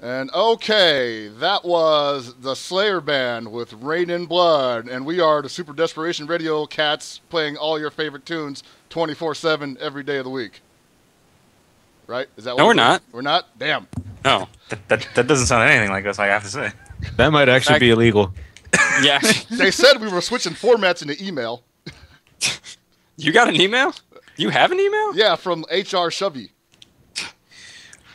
And okay, that was the Slayer Band with Rain in Blood, and we are the Super Desperation Radio cats playing all your favorite tunes 24/7 every day of the week. Right? Is that what No, we're not. We're not? Damn. No. That doesn't sound anything like us, I have to say. That might actually be illegal. Yeah. They said we were switching formats in the email. You got an email? You have an email? Yeah, from HR Shovey.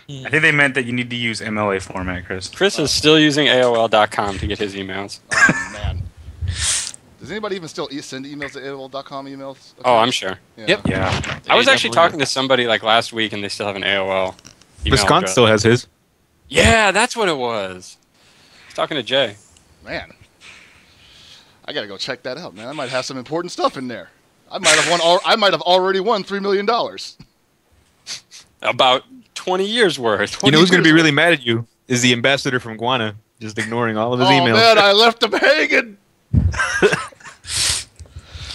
I think they meant that you need to use MLA format, Chris. Chris is still using AOL.com to get his emails. Oh, man. Does anybody even still send emails to AOL.com emails? Okay. Oh, I'm sure. Yeah. Yep. Yeah. I was actually talking to somebody like last week, and they still have an AOL email Wisconsin address. still has his. Yeah, that's what it was. I was talking to Jay. Man. I gotta go check that out, man. I might have some important stuff in there. I might have already won $3 million. About 20 years worth. You know who's going to be really mad at you is the ambassador from Guana, just ignoring all of his emails. Oh, man, I left him hanging.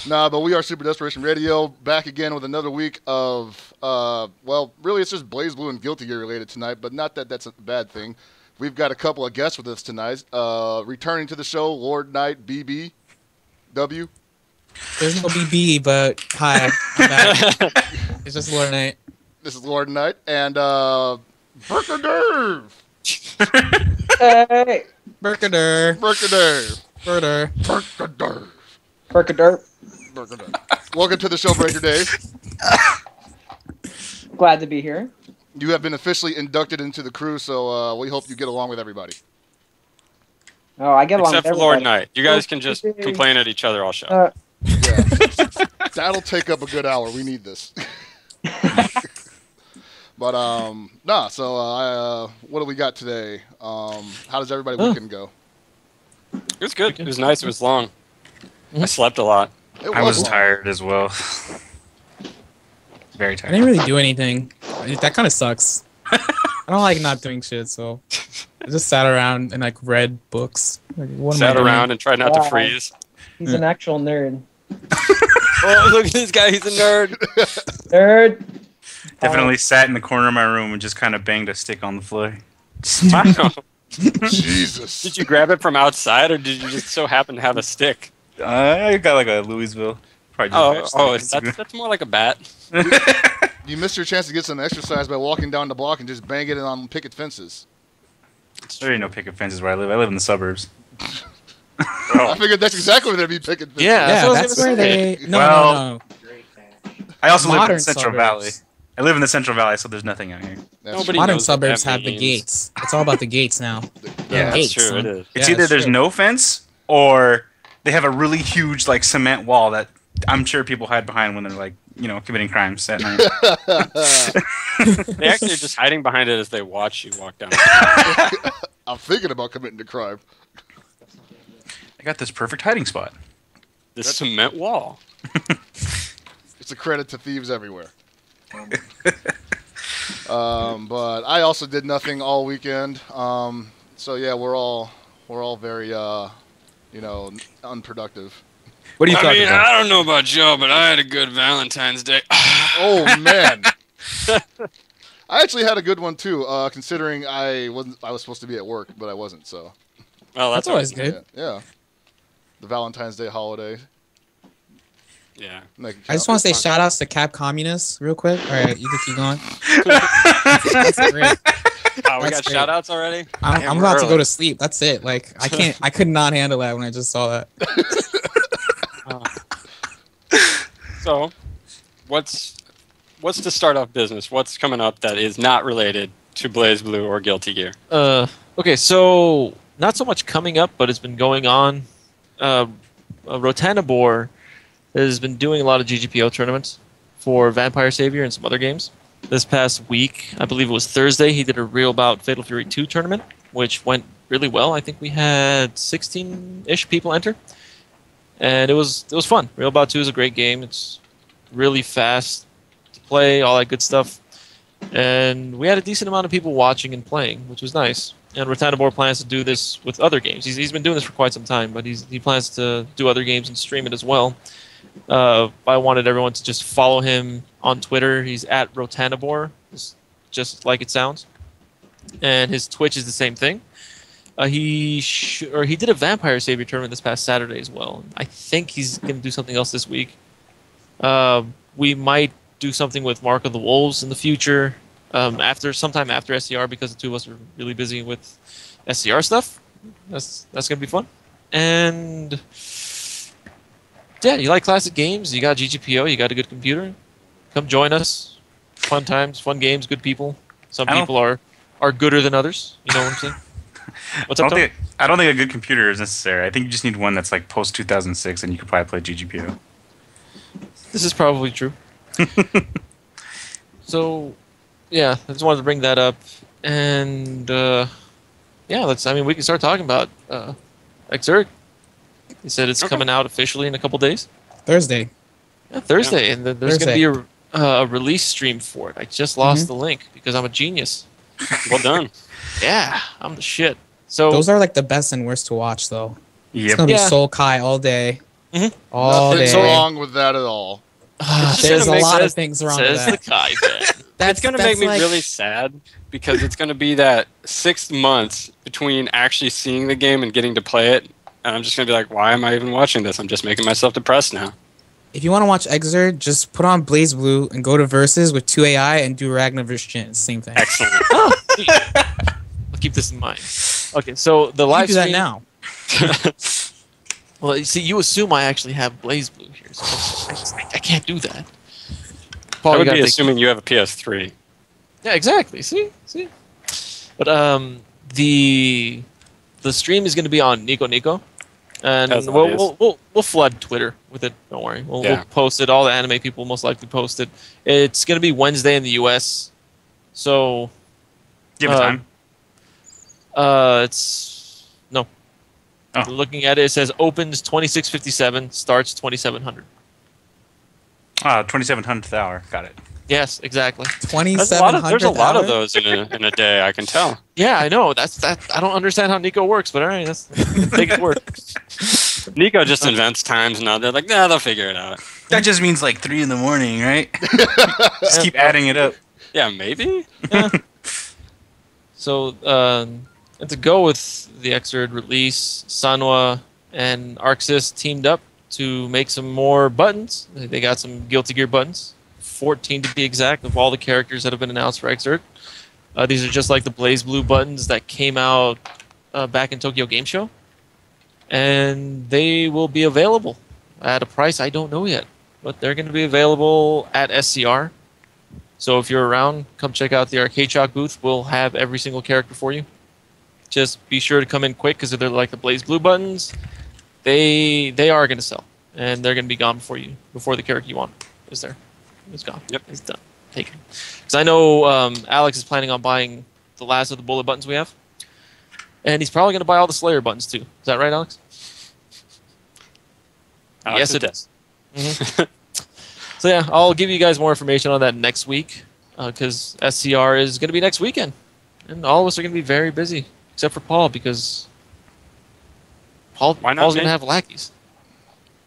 Nah, but we are Super Desperation Radio, back again with another week of, well, really it's just Blaze Blue and Guilty Gear related tonight, but not that that's a bad thing. We've got a couple of guests with us tonight. Returning to the show, Lord Knight, BB, W. There's no BB, but hi, I'm back. It's just Lord Knight. This is Lord Knight, and Brkrdv. Hey, Brkrdv. Brkrdv. Brkrdv. Brkrdv. Brkrdv. Brkrdv. Welcome to the show, Brkrdv. Glad to be here. You have been officially inducted into the crew, so we hope you get along with everybody. Oh, I get along Except with for Lord everybody. Knight. You guys can just complain at each other all show. Yeah. That'll take up a good hour. We need this. But, nah, so what do we got today? How does everybody weekend go? It was good. It was nice. It was long. I slept a lot. I was long. tired as well. Very I tired. didn't really do anything. That kind of sucks. I don't like not doing shit, so I just sat around and like read books. Like, what am I Sat doing? around and tried not to Wow. freeze. He's an actual nerd. Oh, look at this guy. He's a nerd. Nerd. Definitely sat in the corner of my room and just kind of banged a stick on the floor. Wow. Jesus. Did you grab it from outside, or did you just so happen to have a stick? I got like a Louisville. Probably just That's more like a bat. You missed your chance to get some exercise by walking down the block and just banging it on picket fences. There ain't no picket fences where I live. I live in the suburbs. I figured that's exactly where they'd be picket fences. Yeah, Yeah, what I was that's gonna where say. they. No, Well, no. I also live in Modern the Central suburbs. Valley. I live in the Central Valley, so there's nothing out here. That's Nobody Modern knows what suburbs that have the means. gates. It's all about the gates now. Yeah, That's Gates, true. huh? It is. It's Yeah, either that's there's true. no fence or they have a really huge like cement wall that I'm sure people hide behind when they're like, committing crimes at night. They actually are just hiding behind it as they watch you walk down. I'm thinking about committing a crime. I got this perfect hiding spot. The cement wall. It's a credit to thieves everywhere. But I also did nothing all weekend. So yeah, we're all very unproductive. What are you talking about? I don't know about y'all, but I had a good Valentine's Day. Oh man. I actually had a good one too, considering I was supposed to be at work, but I wasn't, so Well, That's always good. yeah. The Valentine's Day holiday. Yeah. Make it I just count. want to say shout outs to Cap Communists real quick. All right, you can keep going. That's great. Oh, we got That's great. shout outs already? I'm about to go to sleep. That's it. Like I could not handle that when I just saw that. So, what's to start off business? What's coming up that is not related to Blaze Blue or Guilty Gear? Okay, so not so much coming up, but it's been going on. Rotanabor has been doing a lot of GGPO tournaments for Vampire Savior and some other games. This past week, I believe it was Thursday, he did a Real Bout Fatal Fury 2 tournament, which went really well. I think we had 16-ish people enter, and it was fun. Real Bout 2 is a great game. It's really fast to play, all that good stuff. And we had a decent amount of people watching and playing, which was nice. And Rotanabor plans to do this with other games. He's been doing this for quite some time, but he plans to do other games and stream it as well. I wanted everyone to just follow him on Twitter. He's at Rotanabor, just like it sounds. and his Twitch is the same thing. He did a Vampire Savior tournament this past Saturday as well. I think he's going to do something else this week. We might do something with Mark of the Wolves in the future, sometime after SCR, because the two of us are really busy with SCR stuff. That's going to be fun. And yeah, you like classic games, you got GGPO, you got a good computer, come join us. Fun times, fun games, good people. Some people are gooder than others. You know what I'm saying? What's up, Tony? I don't think a good computer is necessary. I think you just need one that's like post 2006, and you can probably play GGPO. This is probably true. So, yeah, I just wanted to bring that up, and yeah, we can start talking about Xrd. He said it's coming out officially in a couple days. Thursday. Yeah, Thursday, and there's going to be a release stream for it. I just lost the link because I'm a genius. Well done. Yeah, I'm the shit. So those are like the best and worst to watch, though. Yep. It's gonna be Soul Kai all day. All Nothing's day. wrong with that at all. There's a lot of things wrong with Says that. the Kai fan. It's going to make me really sad because it's going to be that 6 months between actually seeing the game and getting to play it. And I'm just going to be like, why am I even watching this? I'm just making myself depressed now. If you want to watch Xrd, just put on Blaze Blue and go to Versus with 2 AI and do Ragnar vs. Jin. Same thing. Excellent. I'll keep this in mind. Okay, so the live You do that stream. now. Well, you see, you assume I actually have Blaze Blue here, so I can't do that. Paul, I you would gotta be take- assuming you have a PS3. Yeah, exactly. See. But the stream is going to be on Nico Nico, and That's obvious. we'll flood Twitter with it. Don't worry. We'll Yeah. post it. All the anime people will most likely post it. It's going to be Wednesday in the U.S. So Give it time. it's no. Oh. Looking at it, it says opens 26:57, starts 2700. 2700th hour. Got it. Yes, exactly. 2700. There's a lot of those in a day, I can tell. Yeah, I know. That's I don't understand how Nico works, but all right, take it work. Nico just invents times now. They're like, nah, they'll figure it out. That just means like 3 in the morning, right? Just keep adding it up. Yeah, maybe. So, and to go with the Xrd release, Sanwa and Arxis teamed up to make some more buttons. They got some Guilty Gear buttons, 14 to be exact, of all the characters that have been announced for Xrd. These are just like the Blaze Blue buttons that came out back in Tokyo Game Show. And they will be available at a price I don't know yet. But they're going to be available at SCR. So if you're around, come check out the Arcade Shock booth. We'll have every single character for you. Just be sure to come in quick because they're like the Blaze Blue buttons. They are going to sell. And they're going to be gone before the character you want is there. It's gone. Yep. It's done. Taken. Because I know Alex is planning on buying the last of the bullet buttons we have. And he's probably going to buy all the Slayer buttons too. Is that right, Alex? Yes, it is. Mm-hmm. So yeah, I'll give you guys more information on that next week because SCR is going to be next weekend, and all of us are going to be very busy, except for Paul because Paul's going to have lackeys.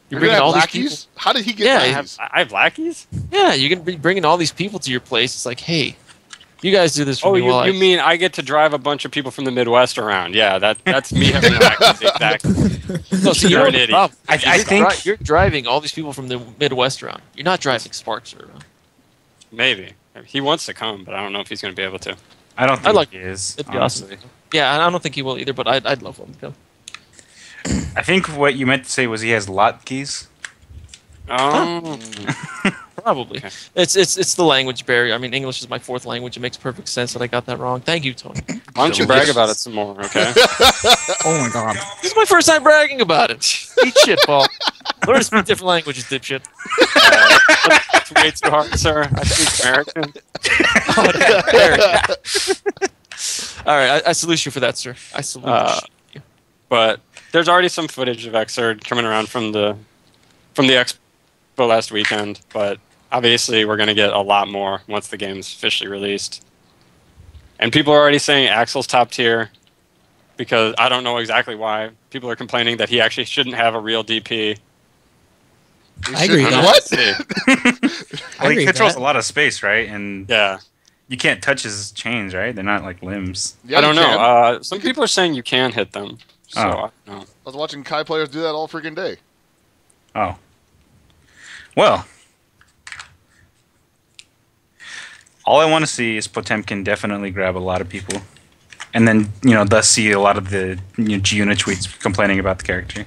You're bringing all these people? How did he get lackeys? I have lackeys? Yeah, you're going to be bringing all these people to your place. It's like, hey, you guys do this for me. You mean I get to drive a bunch of people from the Midwest around? Yeah, that's me having lackeys, exactly. No, so you're an idiot. I think you're driving all these people from the Midwest around. You're not driving Sparks around. Maybe. He wants to come, but I don't know if he's going to be able to. I don't think he is. It'd be awesome. Yeah, I don't think he will either, but I'd love him to come. I think what you meant to say was he has lot keys. Probably. Okay. It's the language barrier. I mean, English is my fourth language. It makes perfect sense that I got that wrong. Thank you, Tony. Why don't you brag about it some more, okay? Oh my god. This is my first time bragging about it. Eat shit, Paul. Learn to speak different languages, dipshit. That's way too hard, sir. I speak American. All right, I salute you for that, sir. I salute you. But there's already some footage of Xrd coming around from the expo last weekend, but obviously we're going to get a lot more once the game's officially released. And people are already saying Axel's top tier because I don't know exactly why. People are complaining that he actually shouldn't have a real DP. I agree with that. What? Well, he controls a lot of space, right? And Yeah. You can't touch his chains, right? They're not like limbs. Yeah, I don't you can. know. Some people are saying you can hit them. So Oh. I don't know. I was watching Kai players do that all freaking day. Oh. Well. All I want to see is Potemkin definitely grab a lot of people. And then, thus see a lot of the G-Unit tweets complaining about the character.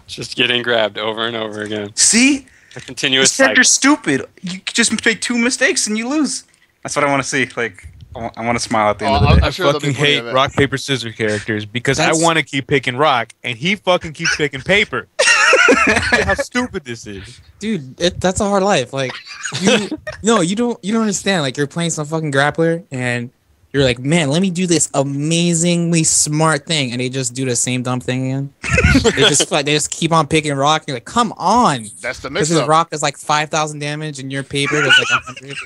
Just getting grabbed over and over again. See? A continuous This character's cycle. stupid. You just make 2 mistakes and you lose. That's what I want to see. Like, I want to smile at the end of the day. I'm sure there'll be Fucking plenty hate of that. rock, paper, scissors characters because That's- I want to keep picking rock and he fucking keeps picking paper. How stupid this is. Dude, that's a hard life. Like, you don't understand. Like, you're playing some fucking grappler, and you're like, man, let me do this amazingly smart thing, and they just do the same dumb thing again. they just keep on picking rock. And you're like, come on, That's the because mix his up. rock does like 5,000 damage, and your paper does like 100.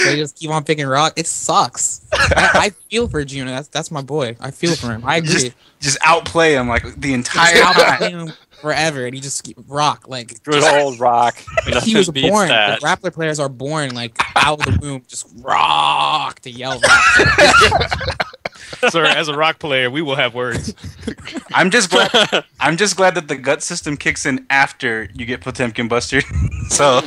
They just keep on picking rock. It sucks. I feel for Juno. That's my boy. I feel for him. I agree. Just outplay him like the entire Just time. outplay him forever, and he just rock like. Good old rock. He was Nothing beats born. that. The grappler players are born like out of the womb, just rock to yell rock. Sir, as a rock player, we will have words. I'm just glad that the gut system kicks in after you get Potemkin Buster. So,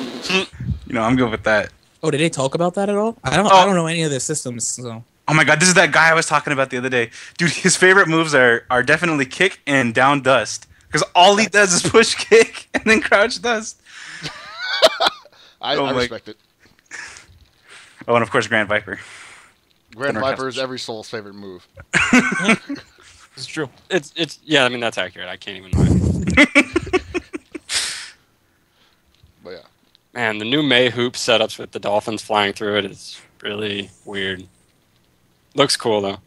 I'm good with that. Oh, did they talk about that at all? I don't know any of the systems. So Oh my god, this is that guy I was talking about the other day. Dude, his favorite moves are definitely kick and down dust. Because all he does is push kick and then crouch dust. I Oh my- respect it. Oh, and of course Grand Viper. Grand Dinner Viper is customers. every soul's favorite move. It's true. It's yeah. I mean that's accurate. I can't even lie. But yeah. Man, the new May hoop setups with the dolphins flying through it is really weird. Looks cool though.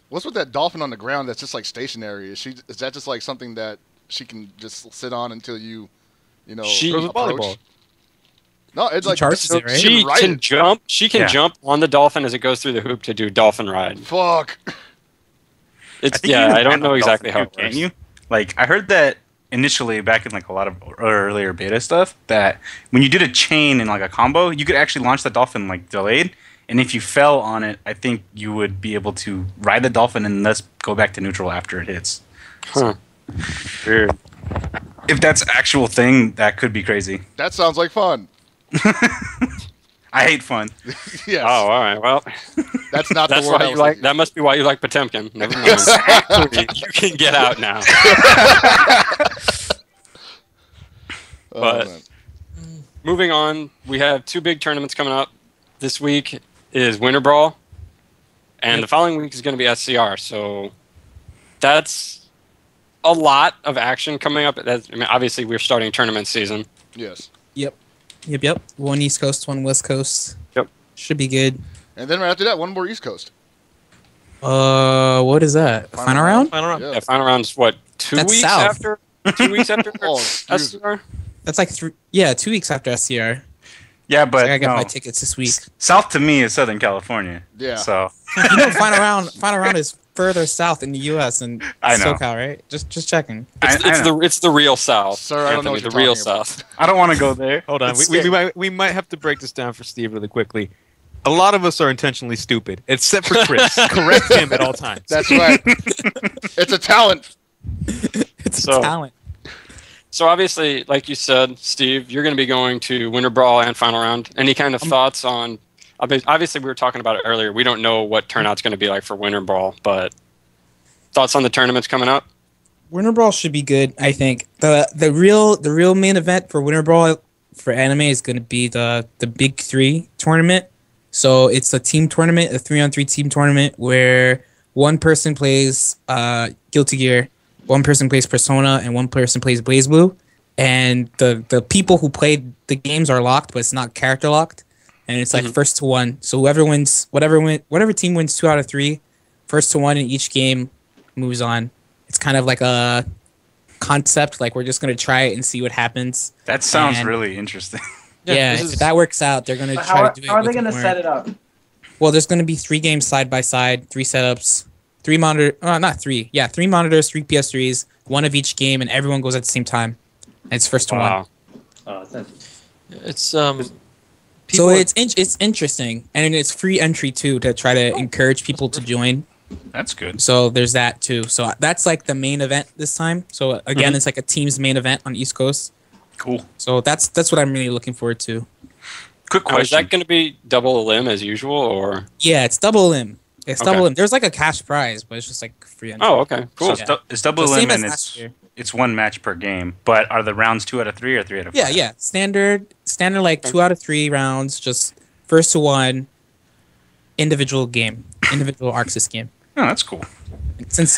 What's with that dolphin on the ground that's just like stationary? Is that just like something that she can just sit on until you She- Throws a approach? volleyball. No, it's She like charges it, right? She ride can it. jump. She can Yeah. jump on the dolphin as it goes through the hoop to do dolphin ride. Fuck. It's think you can I don't land know on exactly how dolphin it too, works. Can't you? Like, I heard that initially back in like a lot of earlier beta stuff that when you did a chain in like a combo, you could actually launch the dolphin like delayed. And if you fell on it, I think you would be able to ride the dolphin and thus go back to neutral after it hits. Huh. Weird. If that's an actual thing, that could be crazy. That sounds like fun. I hate fun. Yes. Oh, all right. Well, That's not that's the word why I you was like. thinking. That must be why you like Potemkin. Never mind. You can get out now. Oh, but- man. Moving on, we have 2 big tournaments coming up. This week is Winter Brawl, and the following week is going to be SCR. So that's a lot of action coming up. Obviously, we're starting tournament season. Yes. Yep. One East Coast, one West Coast. Yep. Should be good. And then right after that, one more East Coast. What is that? Final Final round? Final round. Yeah. Yeah, final round's what? 2 That's weeks south. after? 2 weeks after Oh, excuse me. SCR? That's like 2 weeks after SCR. Yeah, So but I gotta get no. my tickets this week. South to me is Southern California. Yeah. So You know, final round is further south in the U.S. and I know. SoCal, right? Just checking. It's the real South. Sir, I don't know what Anthony, you're the real talking about. South. I don't want to go there. Hold on, It's we might have to break this down for Steve really quickly. A lot of us are intentionally stupid, except for Chris. Correct him at all times. That's right. It's a talent. It's So- a talent. So obviously, like you said, Steve, you're going to be going to Winter Brawl and Final Round. Any kind of thoughts on? Obviously, we were talking about it earlier. We don't know what turnout's going to be like for Winter Brawl, but thoughts on the tournaments coming up? Winter Brawl should be good. I think the real main event for Winter Brawl for anime is going to be the Big 3 tournament. So it's a team tournament, a 3-on-3 team tournament where one person plays Guilty Gear, one person plays Persona, and one person plays BlazBlue. And the people who played the games are locked, but it's not character locked. And it's like first to one. So whoever wins, whatever team wins 2 out of 3, first to one in each game moves on. It's kind of like a concept, like we're just gonna try it and see what happens. That sounds And- really interesting. Yeah, if that works out, they're gonna try to do it. How are they with going to more- set it up? Well, there's gonna be 3 games side by side, 3 setups, 3 monitor. Not 3. Yeah, 3 monitors, 3 PS3s, 1 of each game, and everyone goes at the same time. And it's first to one. Wow. Oh, that's It's So people are- it's interesting, and it's free entry too to try to encourage people to join. That's good. So there's that too. So that's like the main event this time. So again, it's like a team's main event on East Coast. Cool. So that's what I'm really looking forward to. Quick Now, is question. that going to be double limb as usual, or? Yeah, it's double limb. It's Okay. double limb. There's like a cash prize, but it's just like free entry. Oh, okay, cool. So it's double So same limb as and last year. it's one match per game. But are the rounds 2 out of 3 or 3 out of 5? Yeah. Standard like 2 out of 3 rounds, just first to one. Individual Arxis game. Oh, that's cool.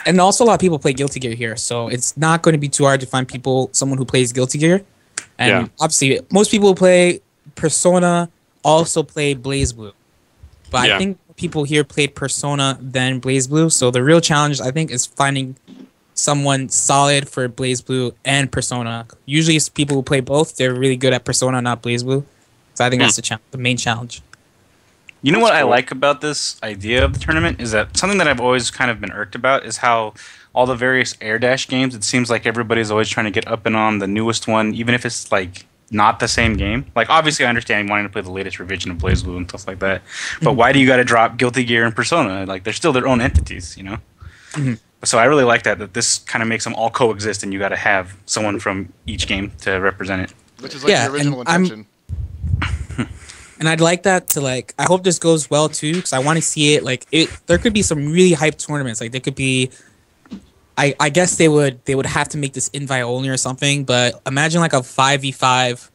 And also a lot of people play Guilty Gear here, so it's not going to be too hard to find someone who plays Guilty Gear. And Yeah. obviously, most people who play Persona also play BlazBlue. But Yeah. I think people here play Persona than BlazBlue, so the real challenge, I think, is finding someone solid for BlazBlue and Persona. Usually, it's people who play both. They're really good at Persona, not BlazBlue. So I think that's the main challenge. You know what I cool. like about this idea of the tournament is that something that I've always kind of been irked about is how all the various Air Dash games, it seems like everybody's always trying to get up and on the newest one, even if it's like not the same game. Like obviously I understand wanting to play the latest revision of BlazBlue and stuff like that, but why do you got to drop Guilty Gear and Persona? Like they're still their own entities, you know? So I really like that this kind of makes them all coexist and you got to have someone from each game to represent it. Which is like Yeah, the original and I'm- intention. And I'd like that to I hope this goes well too, because I want to see it. There could be some really hyped tournaments. Like there could be, I guess they would have to make this invite only or something. But imagine like a 5v5,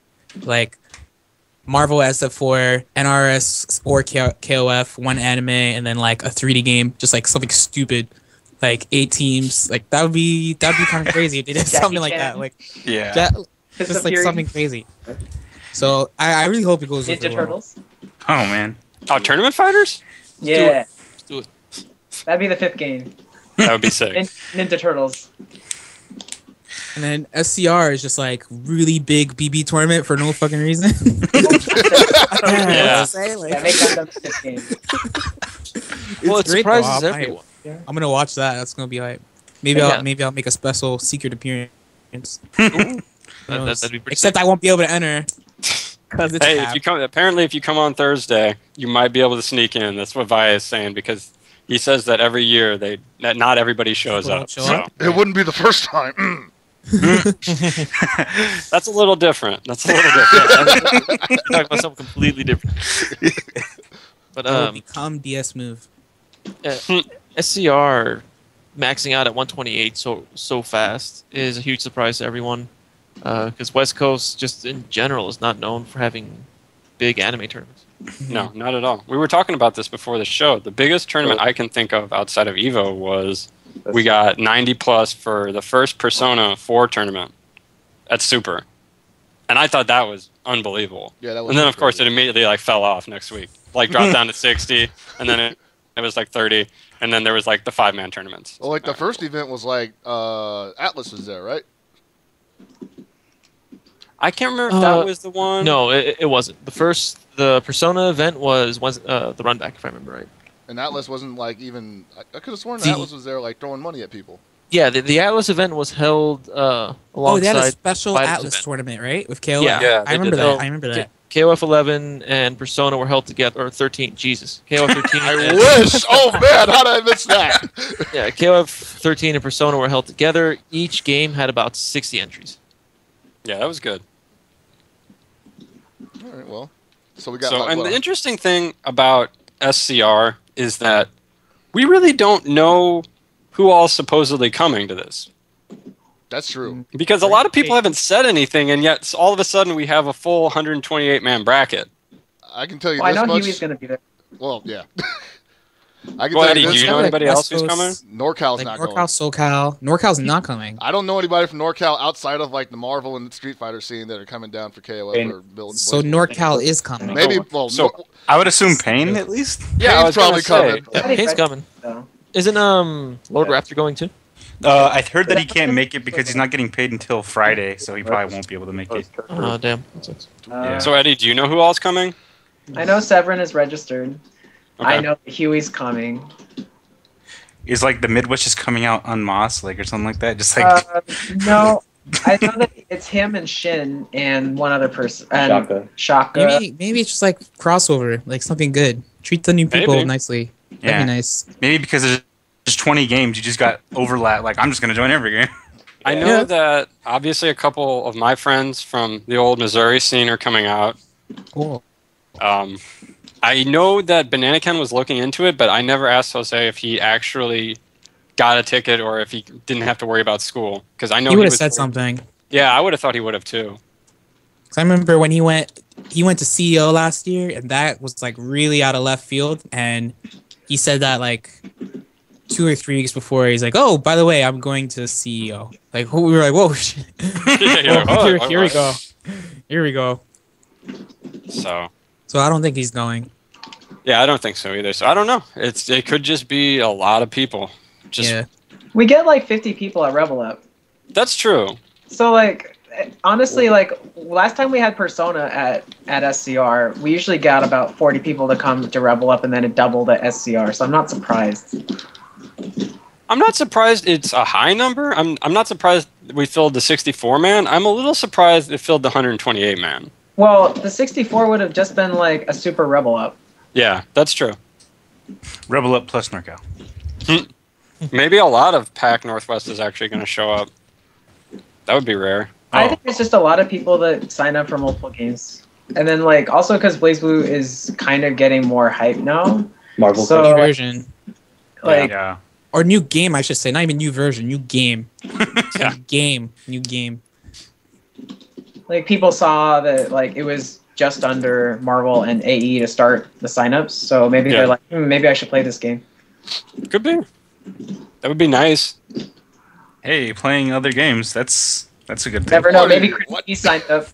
like Marvel SF4, NRS or KOF, one anime, and then like a 3D game, just like something stupid, like 8 teams. Like that'd be kind of crazy if they did Jackie something like Chan. that. Like Yeah. just like something crazy. So I really hope it goes Ninja well. Turtles. Oh man. Oh, tournament fighters? Yeah. Let's do it. That'd be the 5th game. That would be sick. Ninja Turtles. And then SCR is just like really big BB tournament for no fucking reason. Yeah. Yeah, make that the 5th game. Well, it great, though. surprises I'm hyped. everyone. I'm gonna watch that. That's gonna be like maybe Yeah. I'll make a special secret appearance. That'd be pretty Except I won't be able to enter. 'Cause it's Hey, capped. if you come on Thursday, you might be able to sneak in. That's what Vaya is saying because he says that every year that not everybody shows People don't up. show So up? It wouldn't be the first time. that's a little different. That's a little different. We're talking about something completely different. But It'll become DS move. SCR maxing out at 128 so fast is a huge surprise to everyone. Because West Coast, just in general, is not known for having big anime tournaments. No, not at all. We were talking about this before the show. The biggest tournament I can think of outside of Evo was we got 90 plus for the first Persona 4 tournament at Super. And I thought that was unbelievable. Yeah, that was And then, of course, it crazy. immediately like fell off next week. Like dropped down to 60, and then it was like 30, and then there was like the 5-man tournaments. Well, like the first event was like Atlas was there, right? I can't remember if that was the one. No, it wasn't. The Persona event was the Runback, if I remember right. And Atlas wasn't like even. I could have sworn The- Atlas was there like throwing money at people. Yeah, the Atlas event was held alongside. Oh, they had a special Vital's Atlas event. tournament, right? With KOF. Yeah, I they remember did that. that. I remember that. KOF 11 and Persona were held together, or 13. Jesus, KOF 13. I and- wish. Oh man, how did I miss that? Yeah, KOF 13 and Persona were held together. Each game had about 60 entries. Yeah, that was good. All right, well, so we got. So, like, and what, the interesting thing about SCR is that we really don't know who all's supposedly coming to this. that's true. Because a lot of people haven't said anything, and yet all of a sudden we have a full 128-man bracket. I can tell you Well, I this know much. Huey's gonna be there. Well, yeah. I can Well, tell Eddie, you do this you know much. anybody West else who's Coast- coming? NorCal's Like not NorCal, going. SoCal. NorCal's not coming. I don't know anybody from NorCal outside of like the Marvel and the Street Fighter scene that are coming down for KOF or building. So NorCal is coming. maybe. Well, So- I would assume Pain at least. Yeah, I was probably gonna say. coming. Yeah, Kane's coming. So. Isn't Lord Raptor going too? I heard that he can't make it because he's not getting paid until Friday, so he probably won't be able to make it. Oh, damn. That sucks. Yeah. So, Eddie, do you know who all's coming? I know Severin is registered. Okay. I know Huey's coming. Is like the Midwest just coming out en masse, like or something like that? Just like No, I know that it's him and Shin and one other person. And Shaka. Maybe it's just like crossover, like something good. Treat the new people Maybe. nicely. That'd Yeah. be nice. Maybe because there's just 20 games, you just got overlap. Like, I'm just going to join every game. I know that obviously a couple of my friends from the old Missouri scene are coming out. Cool. I know that Bananakin was looking into it, but I never asked Jose if he actually got a ticket or if he didn't have to worry about school. Because I know He would have was said something. Yeah, I would have thought he would have too. Cause I remember when he went to CEO last year, and that was like really out of left field. And he said that like 2 or 3 weeks before. He's like, "Oh, by the way, I'm going to CEO." Like we were like, "Whoa, shit." Yeah, Here we go. Here we go. So I don't think he's going. yeah, I don't think so either. So I don't know. It could just be a lot of people. Yeah. We get like 50 people at Rebel Up. That's true. So like honestly, like last time we had Persona at SCR, we usually got about 40 people to come to Rebel Up, and then it doubled at SCR. So I'm not surprised. I'm not surprised it's a high number. I'm not surprised we filled the 64 man. I'm a little surprised it filled the 128 man. Well, the 64 would have just been like a super Rebel Up. Yeah, that's true. Rebel Up plus NorCal. Maybe a lot of PAC Northwest is actually going to show up. That would be rare. I think it's just a lot of people that sign up for multiple games. And then like also because BlazBlue is kind of getting more hype now. Marvel So, New like- version. Like Yeah. Or new game, I should say. Not even new version, new game. Yeah. New game. like people saw that like it was just under Marvel and AE to start the signups, so maybe Yeah. they're like, maybe I should play this game. Could be. That would be nice. Hey, playing other games, that's a good thing. Never know. What? Maybe Chris What? he signed up.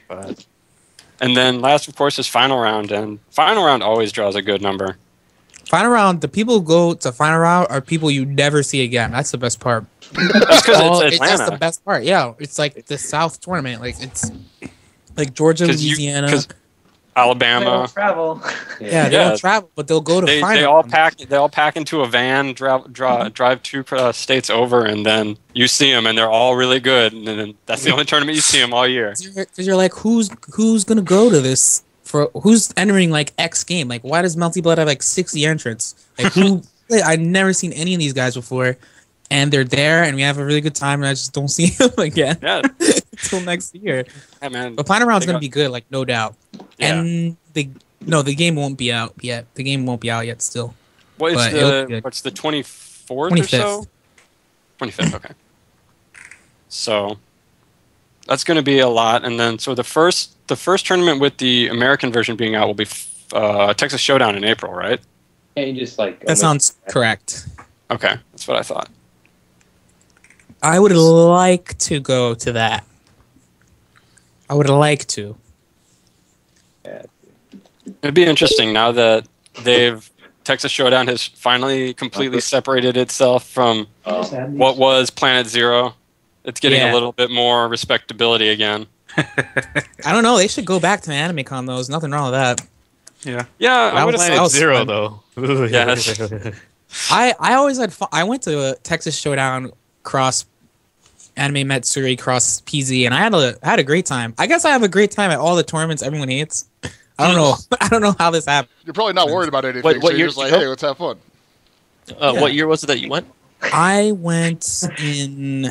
But, and then last, of course, is Final Round. And Final Round always draws a good number. Final round, the people who go to final round are people you never see again. That's the best part. That's because it's That's the Atlanta. best part. Yeah, it's like the South tournament. Like it's like Georgia, 'Cause Louisiana. Because They Alabama. don't travel. yeah, they Yeah. don't travel, but they'll go to They final. all round. pack into a van, drive 2 states over, and then you see them, and they're all really good. And then that's the only tournament you see them all year. Because you're like, who's gonna go to this? For who's entering like X game? Like, why does Melty Blood have like 60 entrants? Like, who? I've never seen any of these guys before, and they're there, and we have a really good time, and I just don't see them again Yeah, until next year. yeah, man. But final round's They gonna got- be good, like no doubt. Yeah. And the game won't be out yet. The game won't be out yet still. What is but it'll be good. what's the 24th or 25th. so? 25th. Okay. So that's going to be a lot, and then so the first tournament with the American version being out will be Texas Showdown in April, right? Can't you just like? That sounds correct. Okay, that's what I thought. I would like to go to that. I would like to. It'd be interesting now that Texas Showdown has finally completely separated itself from what was Planet Zero. It's getting Yeah. a little bit more respectability again. I don't know. They should go back to AnimeCon though. There's nothing wrong with that. Yeah. Yeah, I That would was- have that Planet was Zero, fun. though. Yes. I always had fun. I went to a Texas Showdown cross Anime Matsuri cross PZ, and I had a great time. I guess I have a great time at all the tournaments everyone hates. I don't know. I don't know how this happened. You're probably not worried about anything. What so you're year just did like, you go? hey, let's have fun. Yeah. What year was it that you went? I went in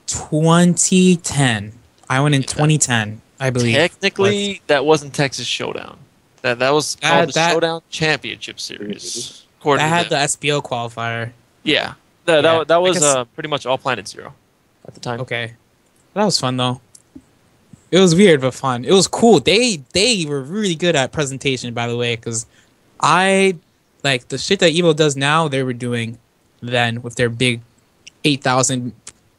2010. I went in 2010, I believe. Technically, that wasn't Texas Showdown. That was called the that- Showdown Championship Series. According I to had the them. SBO qualifier. Yeah. Yeah, That was I guess- pretty much all Planet Zero at the time. Okay, that was fun though. It was weird but fun. It was cool. They were really good at presentation, by the way, because I like the shit that Evo does now. They were doing then with their big 8,000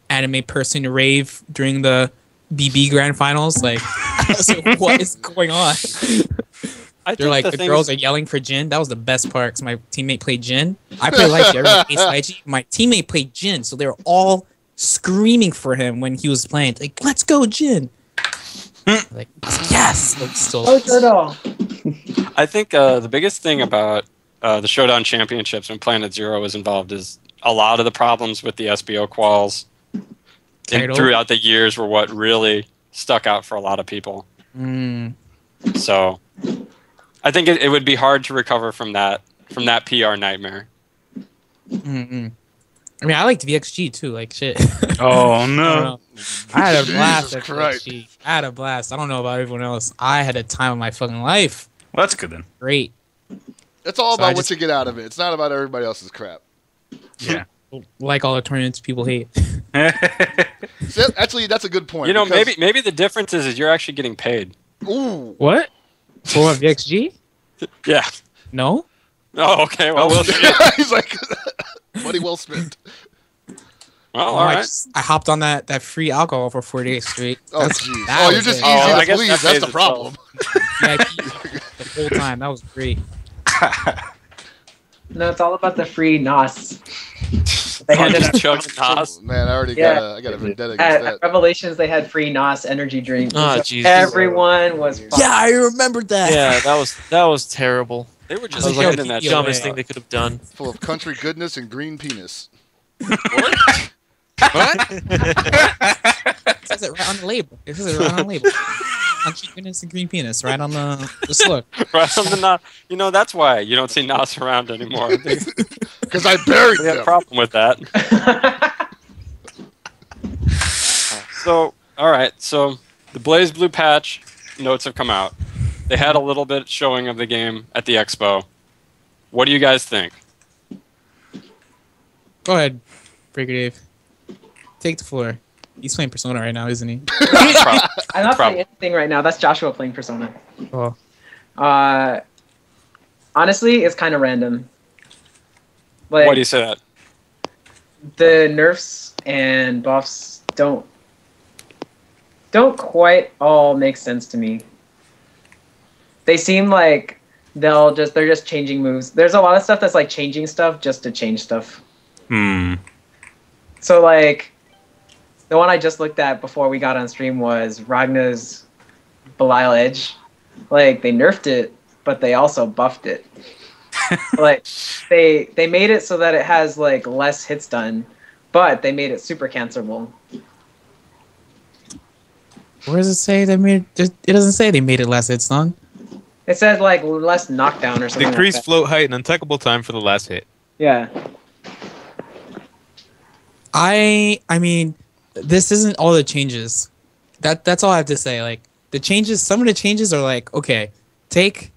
anime person rave during the BB Grand Finals. Like, I was like, what is going on? They're like the girls are yelling for Jin. That was the best part because my teammate played Jin. I played like everyone hates IG. My teammate played Jin, so they were all screaming for him when he was playing. Like, let's go, Jin! Like, yes. Oh, turtle. I think the biggest thing about the Showdown Championships when Planet Zero was involved is a lot of the problems with the SBO quals throughout the years were what really stuck out for a lot of people. So I think it would be hard to recover from that PR nightmare. I mean, I liked VXG too, like shit. Oh no! I had a blast at Christ. VXG. I had a blast. I don't know about everyone else. I had a time of my fucking life. Well, that's good then. Great. It's all So I about what just- you get out of it. It's not about everybody else's crap. Yeah. Like all the tournaments people hate. See, actually, that's a good point. You know, because- maybe the difference is you're actually getting paid. Ooh. What? For what, VXG? Yeah. No? Oh, okay. Well, He's like, money well spent. well, Oh, all right. I hopped on that free alcohol for 4 days straight. Oh, That's- jeez. that Oh, you're was just it. easy I to guess please. that That's pays the problem. VIP the whole time. That was great. No, it's all about the free NOS. They had Just it chugging Haas. Man, I Yeah. got a vendetta against at that. Revelations. They had free NOS energy drinks. Oh, So Jesus. everyone was. Yeah, I remembered that. Yeah, that was terrible. They were That just was like handing the that dumbest shit thing out. they could have done. Full of country goodness and green penis. What? It says it right on the label. It says it right on the label. Country goodness and green penis, right on the slug. Right on the Nas. You know, that's why you don't see Nas around anymore. They Because I buried have a them. problem with that. So, all right. So, the Blaze Blue patch notes have come out. They had a little bit showing of the game at the expo. What do you guys think? Go ahead, Brkrdv. Take the floor. He's playing Persona right now, isn't he? I'm not Problem. playing anything right now. That's Joshua playing Persona. Oh. Honestly, it's kind of random. Like, Why do you say that? the nerfs and buffs don't quite all make sense to me. They seem like they're just changing moves. There's a lot of stuff that's like changing stuff just to change stuff. So like the one I just looked at before we got on stream was Ragna's Belial Edge. Like they nerfed it, but they also buffed it. Like they made it so that it has like less hits done, but they made it super cancelable. Where does it say they made it? It doesn't say they made it less hits done. It said like less knockdown or something. Decrease like that. float height and untechable time for the last hit. Yeah. I mean, this isn't all the changes. That's all I have to say. Like the changes, some of the changes are like, okay, take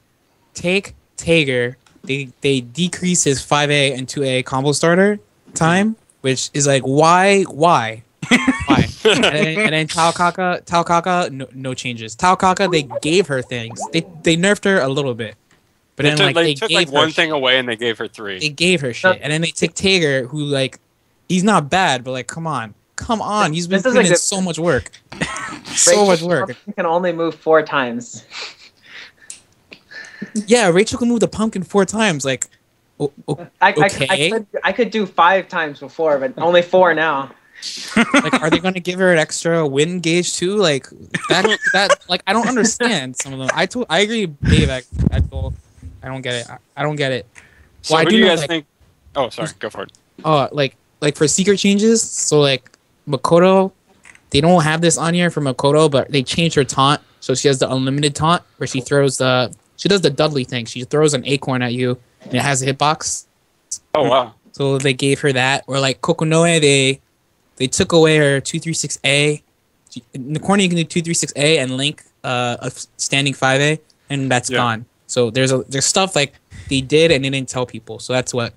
Tager. They decrease his 5A and 2A combo starter time, which is like why? Why? and then Taokaka, no changes. Taokaka, they gave her things. They nerfed her a little bit, but then like they took gave like her one thing away and they gave her three. They gave her shit, and then they took Tager, who like he's not bad, but like come on, he's been This is putting in like so much work, so much work. You can only move 4 times. Yeah, Rachel can move the pumpkin 4 times. Like, okay, I could do 5 times before, but only 4 now. like are they going to give her an extra win gauge too? Like that like I don't understand some of them. I agree, Dave. I don't get it. I don't get it. So Well, I who do do you know, guys like- think? Oh, sorry. Go for it. Like for secret changes, so like Makoto, they don't have this on here for Makoto, but they changed her taunt, so she has the unlimited taunt where she does the Dudley thing. She throws an acorn at you and it has a hitbox. Oh, wow. So they gave her that. Or like Kokonoe, they took away her 236A. In the corner you can do 236A and link a standing 5A, and that's gone. So there's stuff like they did and they didn't tell people. So that's what.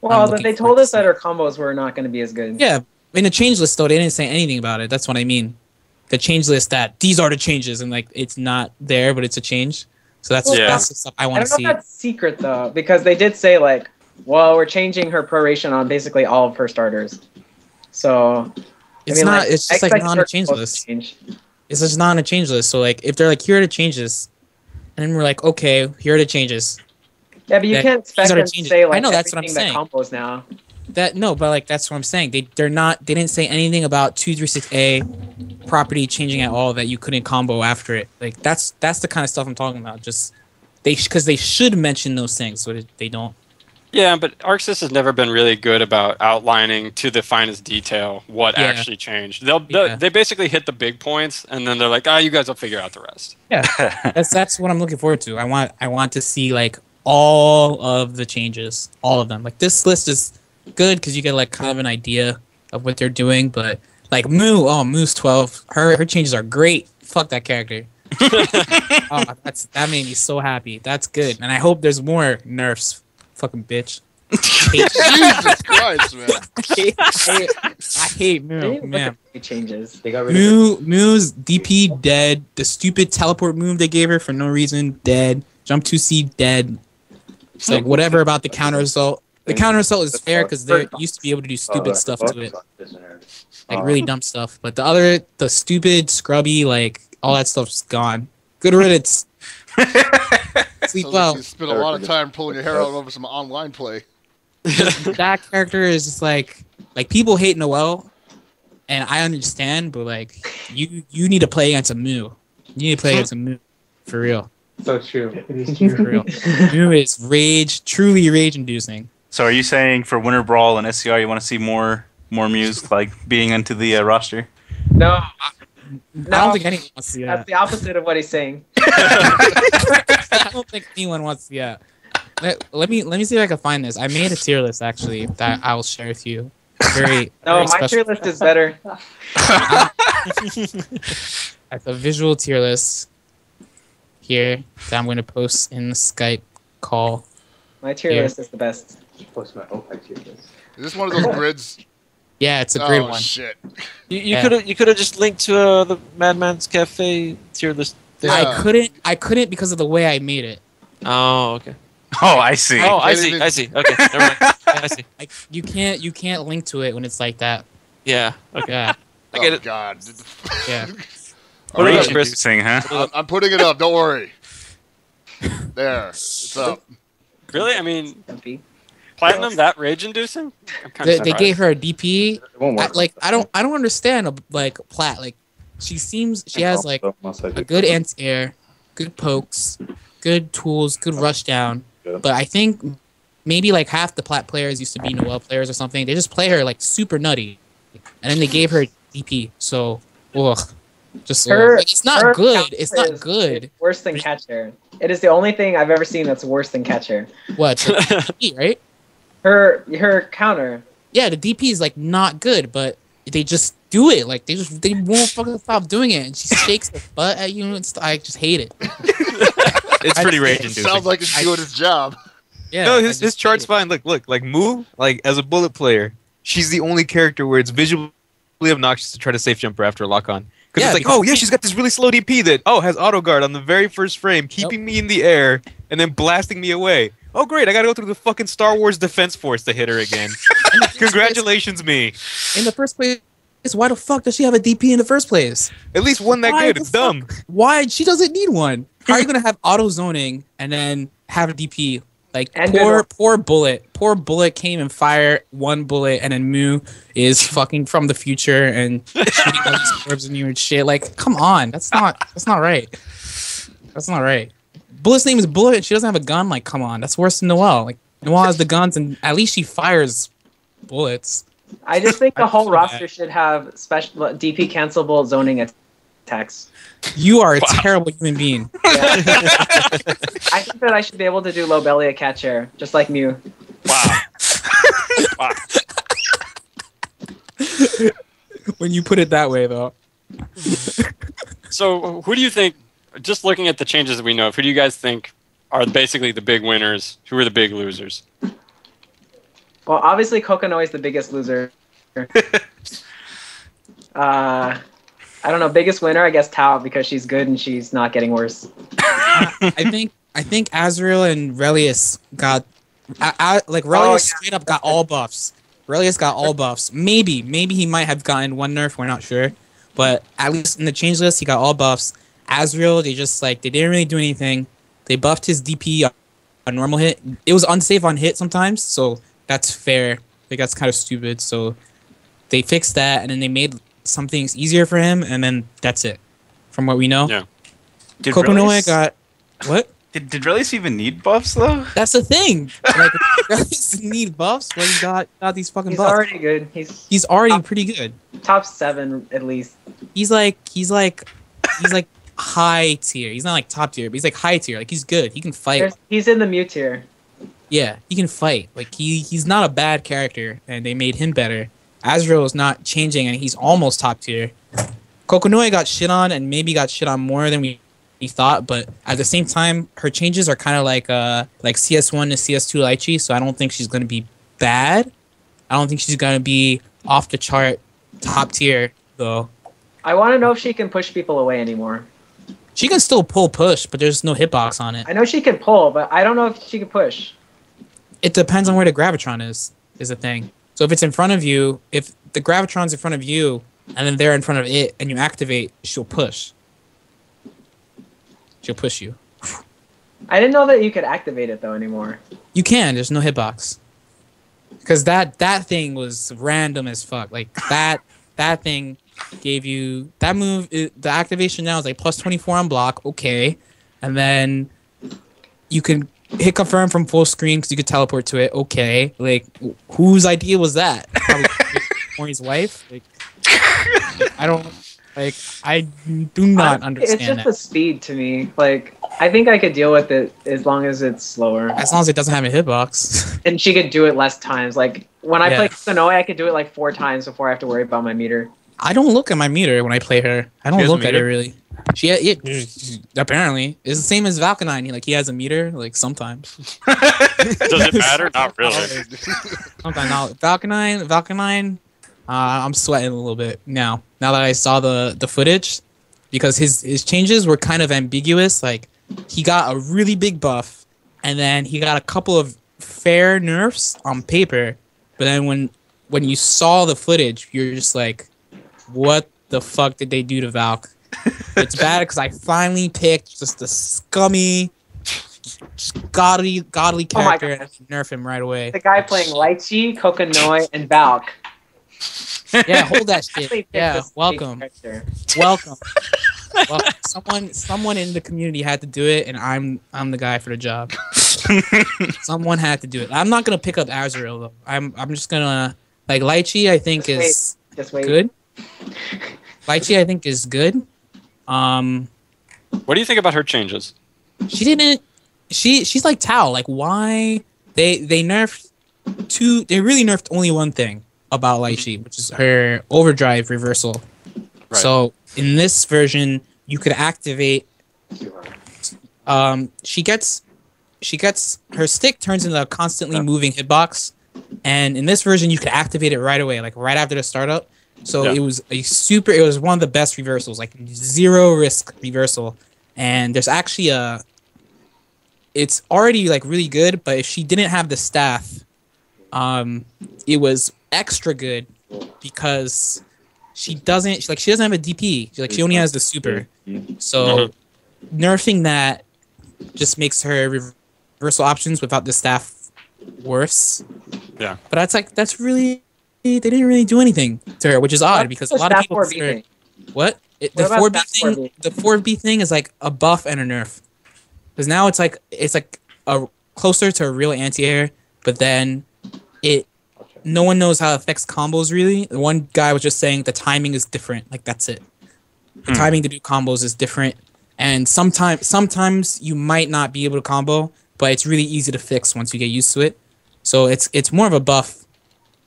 Well, looking they for told to us that her combos were not going to be as good. Yeah, in the change list though, they didn't say anything about it. That's what I mean. The change list that these are the changes, and like it's not there, but it's a change. So that's the stuff I I want to don't see. know if that's secret though, because they did say like, well, we're changing her proration on basically all of her starters. So It's not. like, It's I just like expect not on her a change combos to list. change. It's just not on a change list. So like, if they're like, here are the changes, and then we're like, okay, here are the changes. Yeah, but you That- can't expect these are the them to changes. say like I know that's what I'm everything that saying. combos now. That no, but like that's what I'm saying. They're not. They didn't say anything about 236A property changing at all that you couldn't combo after it. Like that's the kind of stuff I'm talking about. Just because they should mention those things, so they don't. Yeah, but ArcSys has never been really good about outlining to the finest detail what Yeah. actually changed. Yeah. They basically hit the big points, and then they're like, you guys will figure out the rest. Yeah, that's what I'm looking forward to. I want to see like all of the changes, all of them. Like this list is good because you get like kind of an idea of what they're doing. But like Moo's 12. Her changes are great. Fuck that character. That made me so happy. That's good, and I hope there's more nerfs. Fucking bitch. Jesus Christ, man. I hate Moo, man. Changes. They got rid of Moo's DP dead. The stupid teleport move they gave her for no reason dead. Jump 2C dead. It's like whatever about the counter assault. The counter assault is fair because they used to be able to do stupid stuff to it, like really dumb stuff. But the stupid scrubby, like all that stuff's gone. Good riddance. Sleep Sounds well. like you spent a lot of time pulling your hair out over some online play. That character is just like people hate Noelle, and I understand, but like you need to play against a Moo. You need to play against a Moo for real. So true. For real. Moo is truly rage inducing. So are you saying for Winter Brawl and SCR you want to see more Muse like being into the roster? No. I don't think anyone wants to see That's that. the opposite of what he's saying. I don't think anyone wants to see that. Let me see if I can find this. I made a tier list actually that I will share with you. Very No, very my special. tier list is better. It's a visual tier list here that I'm going to post in the Skype call. My tier Yeah. list is the best. Post my OPEC tier list. Is this one of those grids? Yeah, it's a great Oh, one. shit. You Yeah. could have just linked to the Madman's Cafe tier list. Yeah. I couldn't because of the way I made it. Oh, okay. Oh, I see. Oh, I can't see. even- I see. Okay, never mind. Yeah, I see. Like you can't link to it when it's like that. Yeah. Okay. Yeah, I get Oh, it. God. yeah. All Put it right. up, Chris. Inducing, huh? I'm putting it up. Don't worry. There. It's up. Really? I mean, MP. Platinum that rage inducing? I'm kind They of gave her a DP. It won't work. I don't understand like Plat. Like she has like a good anti-air, good pokes, good tools, good rush down. Yeah. But I think maybe like half the Plat players used to be Noelle players or something. They just play her like super nutty, and then they gave her DP. So, ugh, just like, it's not her good. counter It's not is good. Worse than catcher. It is the only thing I've ever seen that's worse than catcher. What the DP, right? Her counter. Yeah, the DP is like not good, but they just do it. Like they won't fucking stop doing it, and she shakes her butt at you. And I just hate it. It's pretty rage It inducing. sounds like it's doing its job. Yeah, No, I his just chart's hate it. fine. Look, like Moo, like as a bullet player, she's the only character where it's visually obnoxious to try to safe jump her after a lock on. Because Yeah, it's like, because- oh yeah, she's got this really slow DP that has auto guard on the very first frame, keeping me in the air and then blasting me away. Oh great, I gotta go through the fucking Star Wars Defense Force to hit her again. Congratulations, me. In the first place, why the fuck does she have a DP in the first place? At least one that Why good. the It's dumb. Why she doesn't need one? How are you gonna have auto zoning and then have a DP? Like And poor bullet. Poor bullet came and fired one bullet, and then Moo is fucking from the future and shooting all these orbs in you and shit. Like, come on, that's not right. That's not right. Bullet's name is Bullet, and she doesn't have a gun. Like, come on, that's worse than Noelle. Like, Noelle has the guns, and at least she fires bullets. I just think the I whole feel roster bad. should have special DP cancelable zoning attacks. You are a terrible human being. I think that I should be able to do low belly at catcher, just like Mew. Wow. Wow. When you put it that way, though. So, who do you think, just looking at the changes that we know of, who do you guys think are basically the big winners? Who are the big losers? Well, obviously Kokonoi is the biggest loser. I don't know, biggest winner, I guess Tao, because she's good and she's not getting worse. I think Azrael and Relius got Relius straight up got all buffs. Relius got all buffs. Maybe he might have gotten one nerf. We're not sure, but at least in the change list, he got all buffs. Azrael, they didn't really do anything. They buffed his DP on normal hit. It was unsafe on hit sometimes, so that's fair. Like that's kind of stupid. So they fixed that, and then they made some things easier for him, and then that's it. From what we know, Yeah. Did Kokonoi Relius- got what? Did Relius even need buffs though? That's the thing. Like, Relius need buffs, but he got these fucking He's buffs. already good. He's already pretty good. Top 7 at least. He's like high tier. He's not like top tier, but he's like high tier. Like he's good. He can fight. He's in the Mew tier. Yeah, he can fight. Like he's not a bad character, and they made him better. Azrael is not changing, and he's almost top tier. Kokonoi got shit on, and maybe got shit on more than we thought, but at the same time, her changes are kind of like CS1 to CS2 Lychee, so I don't think she's going to be bad. I don't think she's going to be off the chart top tier, though. I want to know if she can push people away anymore. She can still push, but there's no hitbox on it. I know she can pull, but I don't know if she can push. It depends on where the Gravitron is the thing. So if it's in front of you, if the Gravitron's in front of you, and then they're in front of it, and you activate, she'll push. She'll push you. I didn't know that you could activate it though anymore. You can. There's no hitbox. Because that thing was random as fuck. Like that thing gave you that move. The activation now is like plus 24 on block. Okay, and then you can hit confirm from full screen because you could teleport to it. Okay, like whose idea was that? Probably Mori's wife. Like I don't. Like, I do not understand It's just that. the speed to me. Like, I think I could deal with it as long as it's slower. As long as it doesn't have a hitbox. And she could do it less times. Like, when I Yeah. play Sonoe, I could do it like 4 times before I have to worry about my meter. I don't look at my meter when I play her. I don't She has a look at it meter? really. Apparently. It's the same as Valkanine. Like, he has a meter, like, sometimes. Does it matter? Not really. Sometimes not. Valkanine, I'm sweating a little bit now. Now that I saw the footage, because his changes were kind of ambiguous. Like he got a really big buff, and then he got a couple of fair nerfs on paper. But then when you saw the footage, you're just like, what the fuck did they do to Valk? It's bad because I finally picked just a scummy, godly character and nerf him right away. The guy playing Lychee, Kokonoi, and Valk. Yeah, hold that Actually shit. picked Yeah, this welcome. character. Welcome. Well, someone in the community had to do it, and I'm the guy for the job. Someone had to do it. I'm not gonna pick up Azrael though. I'm just gonna like Lychee. I think is Just wait. good. Lychee I think is good. What do you think about her changes? She didn't. She's like Tao. Like why they nerfed two? They really nerfed only one thing about Lychee, which is her overdrive reversal. Right. So in this version, you could activate. She gets her stick turns into a constantly moving hitbox, and in this version, you could activate it right away, like right after the startup. So Yeah. it was one of the best reversals, like 0 risk reversal. And there's actually it's already like really good, but if she didn't have the staff, it was extra good because she doesn't have a DP. She only has the super. So nerfing that just makes her reversal options without the staff worse. Yeah. But that's really they didn't really do anything to her, which is odd because a lot of people consider what the about 4B staff thing. 4B? The 4B thing is like a buff and a nerf. Because now it's like a closer to a real anti-air, but then no one knows how it affects combos really. The one guy was just saying the timing is different. Like that's it. The timing to do combos is different, and sometimes you might not be able to combo, but it's really easy to fix once you get used to it. So it's more of a buff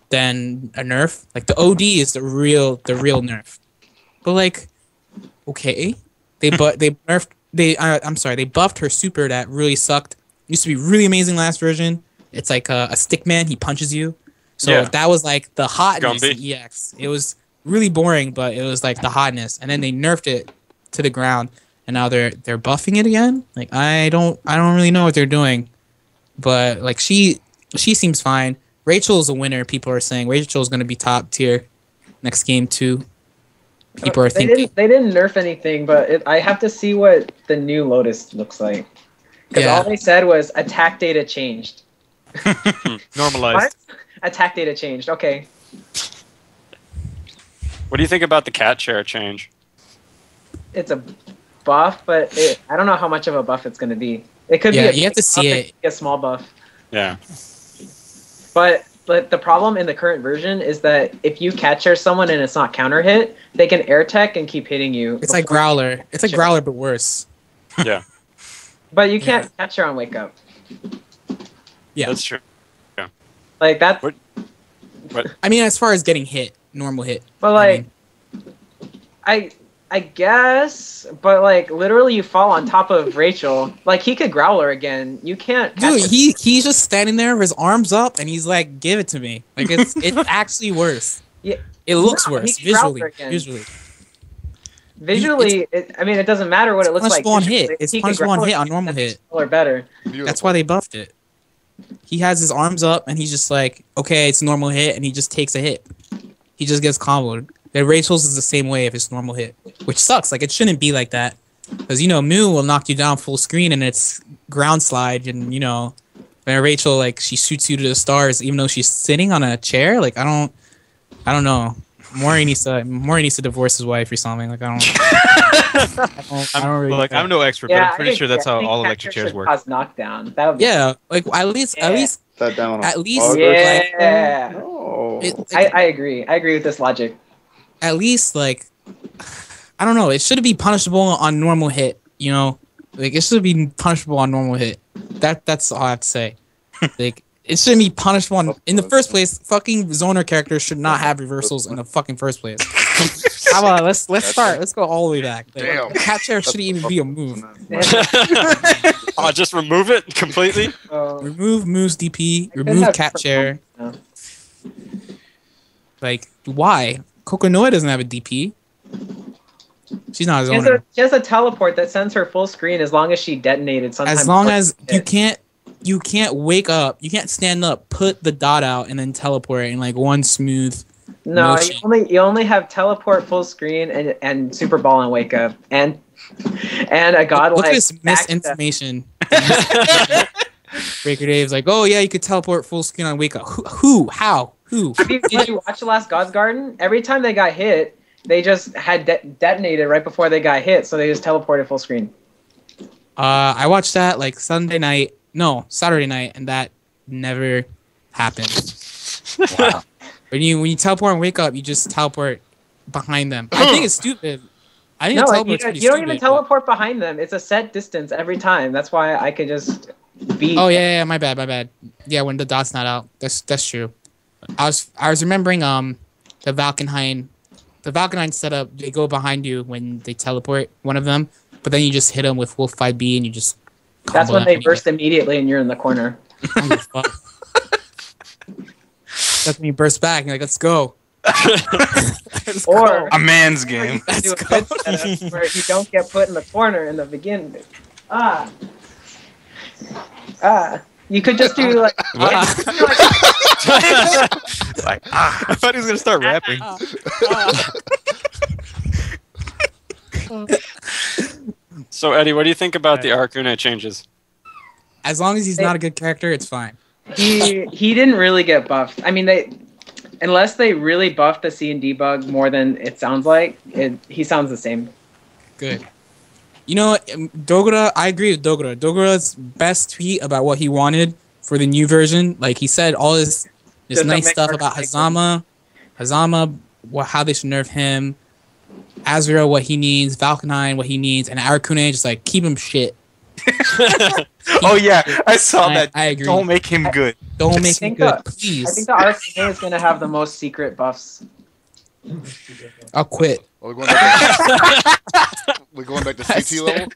than a nerf. Like the OD is the real nerf. But like, okay, they nerfed. They buffed her super that really sucked. Used to be really amazing last version. It's like a stick man. He punches you. So Yeah. that was like the hotness in Gumby. EX. It was really boring, but it was like the hotness. And then they nerfed it to the ground, and now they're buffing it again. Like I don't really know what they're doing, but like she seems fine. Rachel's a winner. People are saying Rachel's going to be top tier next game too. People are thinking. They didn't nerf anything, but I have to see what the new Lotus looks like. Because Yeah. all they said was attack data changed. Normalized. What? Attack data changed. Okay. What do you think about the cat chair change? It's a buff, but I don't know how much of a buff it's going to be. It could Yeah, be you have to see it. A small buff. Yeah. But the problem in the current version is that if you catch someone and it's not counter hit, they can air tech and keep hitting you. It's like Growler. It's like Growler, but worse. Yeah. But you can't catch her on wake up. Yeah. That's true. Like that's. What? I mean, as far as getting hit, normal hit. But like, I guess, but like literally, you fall on top of Rachel. Like he could Growler again. You can't. Dude, he's just standing there with his arms up, and he's like, "Give it to me." Like it's actually worse. Yeah, it looks no, worse he can Growler visually. again. Visually, I mean, it doesn't matter what it looks like. Punishable on hit. It's punishable on hit on normal hit. Or better. Beautiful. That's why they buffed it. He has his arms up, and he's just like, "Okay, it's normal hit," and he just takes a hit. He just gets comboed. The Rachel's is the same way if it's normal hit, which sucks. Like it shouldn't be like that, because Mew will knock you down full screen and it's ground slide, and when Rachel like she shoots you to the stars even though she's sitting on a chair. Like I don't know. Maury needs to divorce his wife or something. Like I don't really. Like I'm no expert, but I'm pretty sure that's how all electric chairs work. Cause knockdown. That would be like at least Sat down on at a least dog. yeah. No. I agree. I agree with this logic. At least like I don't know. It should be punishable on normal hit. Like it should be punishable on normal hit. That's all I have to say. Like it shouldn't be punishable on, in the first place. Fucking zoner characters should not have reversals in the fucking first place. How about let's start. Let's go all the way back. Like, Damn. cat chair shouldn't even be a move. Oh, just remove it completely. Remove Moose DP. Remove cat chair. No. Like why? Kokonoe doesn't have a DP. She's not a zoner. She has a teleport that sends her full screen as long as she detonated. Sometimes As long as you can't wake up, you can't stand up, put the dot out, and then teleport in like one smooth. No, motion. you only have teleport full screen and Super Ball and wake up and a godlike. Look at this misinformation. Brkrdv is like, oh yeah, you could teleport full screen on wake up. Who? How? Who? Did you watch The Last God's Garden? Every time they got hit, they just had detonated right before they got hit, so they just teleported full screen. I watched that like Saturday night, and that never happened. Wow. When you teleport and wake up, you just teleport behind them. I think it's stupid. I think No, teleport's you pretty don't stupid, even teleport behind them. It's a set distance every time. That's why I could just beat. Oh yeah, my bad. Yeah, when the dot's not out, that's true. I was remembering the Valkenhayn setup. They go behind you when they teleport one of them, but then you just hit them with Wolf 5B and you just. That's when they them. burst immediately and you're in the corner. I don't give a fuck. That's when you burst back and you're like, let's go. Let's Or go. A man's game. do Let's a go. good setup where you don't get put in the corner in the beginning. You could just do like. Like, I thought he was gonna start rapping. So Eddie, what do you think about the Arcune changes? As long as he's not a good character, it's fine. He didn't really get buffed. I mean, unless they really buffed the C and D bug more than it sounds like, he sounds the same. Good. Dogura, I agree with Dogura. Dogura's best tweet about what he wanted for the new version, like he said all this Just nice make stuff Arc about like Hazama, how they should nerf him, Azrael, what he needs, Valkenhayn, what he needs, and Arcune, just like keep him shit. oh yeah, I saw that. I agree. Don't make him good. Don't make him think good, I please. think the Arcane is going to have the most secret buffs. I'll quit. We're going back to CT level.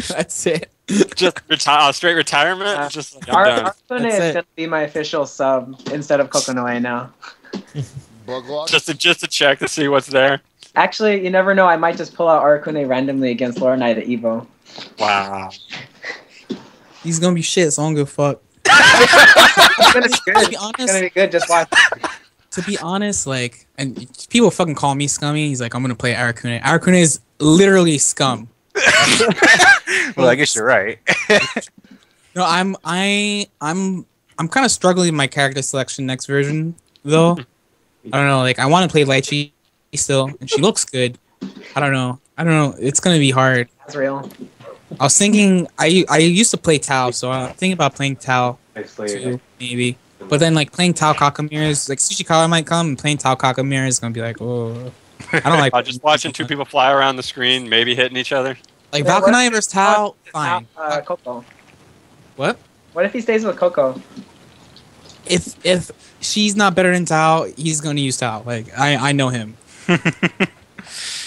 That's it. Just straight retirement? Just like, I'm done. Arcane That's is it. going to be my official sub instead of Kokonoe now. Bug lock. Just to check to see what's there. Actually, you never know. I might just pull out Arcane randomly against Laura Knight at Evo. Wow. He's gonna be shit, so I don't give a fuck. It's going to be good. To be It's honest, going to be good. Just watch. to be honest, like, and people fucking call me scummy. He's like, I'm gonna play Arcune. Arcune is literally scum. Well, I guess you're right. No, I'm kind of struggling with my character selection next version, though. I don't know. Like, I want to play Lychee still, and she looks good. I don't know. It's gonna be hard. Azrael. I was thinking I used to play Tao, so I'm thinking about playing Tao Explain too, maybe. But then like playing Tao Kakamir is like Tsuchikara might come, and playing Tao Kakamir is gonna be like, oh, I don't like. Just watching two people fly around the screen, maybe hitting each other. Like Valkyrie versus Tao, fine. Coco. What? What if he stays with Coco? If she's not better than Tao, he's gonna use Tao. Like I know him.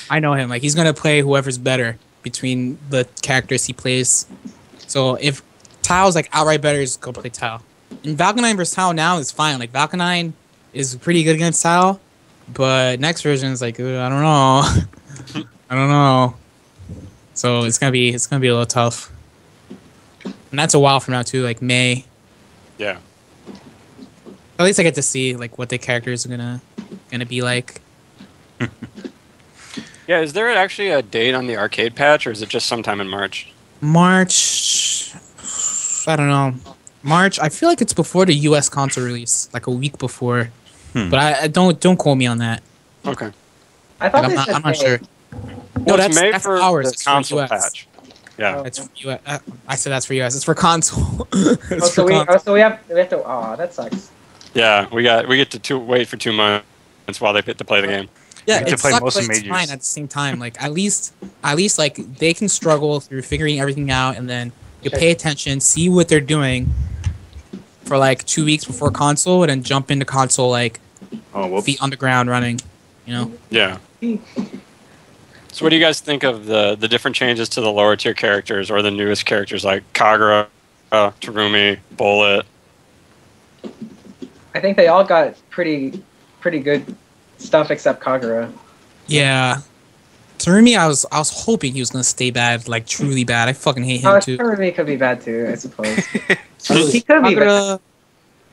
I know him. Like he's gonna play whoever's better between the characters he plays. So if Tao's like outright better, just go play Tao. And Valkyrie versus Tao now is fine. Like Valkyrie is pretty good against Tao, but next version is like I don't know. I don't know. So it's gonna be a little tough. And that's a while from now too, like May. Yeah. At least I get to see like what the characters are gonna be like. Yeah, is there actually a date on the arcade patch, or is it just sometime in March? March, I don't know. March. I feel like it's before the U.S. console release, like a week before. But I don't quote me on that. Okay. I thought Like, they said I'm not May. sure. Well, No, it's May that's for ours. the It's for console US. patch. Yeah. That's for US. I said that's for US. It's for console. Oh, It's so for we console. have to. Oh, that sucks. Yeah, we get to wait for 2 months while they get to play the game. Yeah, You get it to play sucks, most but of it's majors. fine at the same time. Like at least like they can struggle through figuring everything out, and then you pay attention, see what they're doing for like 2 weeks before console, and then jump into console like feet on the ground running. You know? Yeah. So what do you guys think of the different changes to the lower tier characters or the newest characters like Kagura, Terumi, Bullet? I think they all got pretty good stuff except Kagura. Yeah. Terumi, I was hoping he was gonna stay bad, like truly bad. I fucking hate him Oh, too. Terumi could be bad too, I suppose. He could be bad.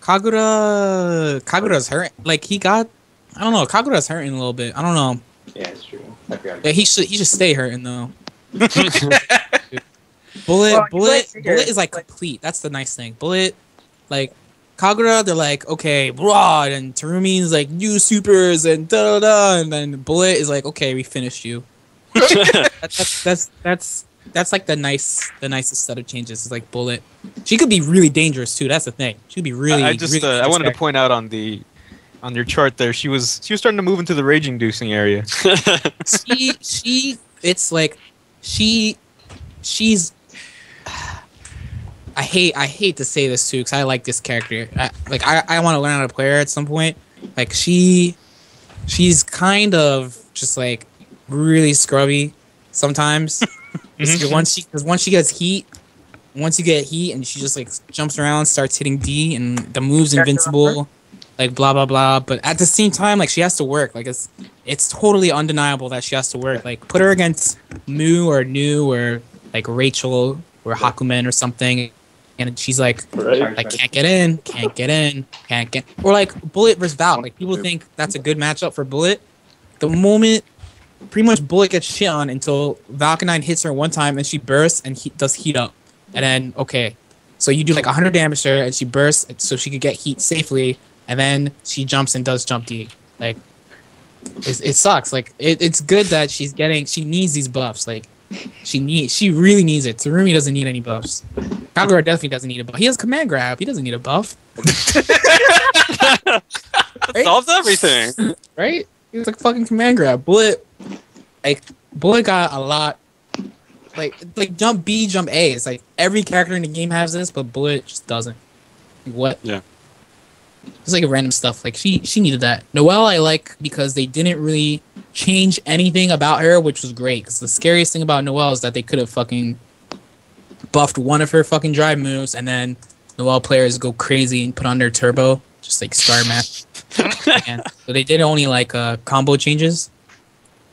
Kagura's hurt. Like he got, I don't know. Kagura's hurting a little bit. I don't know. Yeah, it's true. I forgot. Yeah, he should stay hurting though. Bullet Well, he's like bigger. Bullet is like complete. That's the nice thing. Bullet, like Kagura, they're like okay, broad, and Terumi is like new supers and da da da, and then Bullet is like okay, we finished you. That's like the nicest set of changes. Is like Bullet. She could be really dangerous too. That's the thing. She could be really. I just really I wanted to dangerous. point out on your chart there, she was starting to move into the rage inducing area. It's like she's I hate to say this too because I like this character. I want to learn how to play her at some point. Like she's kind of just like really scrubby sometimes. Because once she gets heat, once you get heat and she just like jumps around, starts hitting D, and the move's invincible, like blah blah blah. But at the same time, like she has to work. Like it's totally undeniable that she has to work. Like put her against Mu or Nu or like Rachel or Hakumen or something, and she's like can't get in. Or like Bullet versus Val. Like people think that's a good matchup for Bullet. The moment pretty much Bullet gets shit on until Valkyrie hits her one time and she bursts and does heat up. And then, okay, so you do like 100 damage to her and she bursts so she could get heat safely. And then she jumps and does jump D. Like, it sucks. Like, it's good that she needs these buffs. Like, she really needs it. Terumi doesn't need any buffs. Kagura definitely doesn't need a buff. He has command grab. He doesn't need a buff. Right? Solves everything. Right? He was like fucking command grab. Bullet got a lot. Like jump B, jump A. It's like every character in the game has this, but Bullet just doesn't. Like, what? Yeah. It's like random stuff. Like she needed that. Noelle I like because they didn't really change anything about her, which was great. Because the scariest thing about Noelle is that they could have fucking buffed one of her fucking drive moves, and then Noelle players go crazy and put on their turbo, just like Star Match. So they did only like combo changes,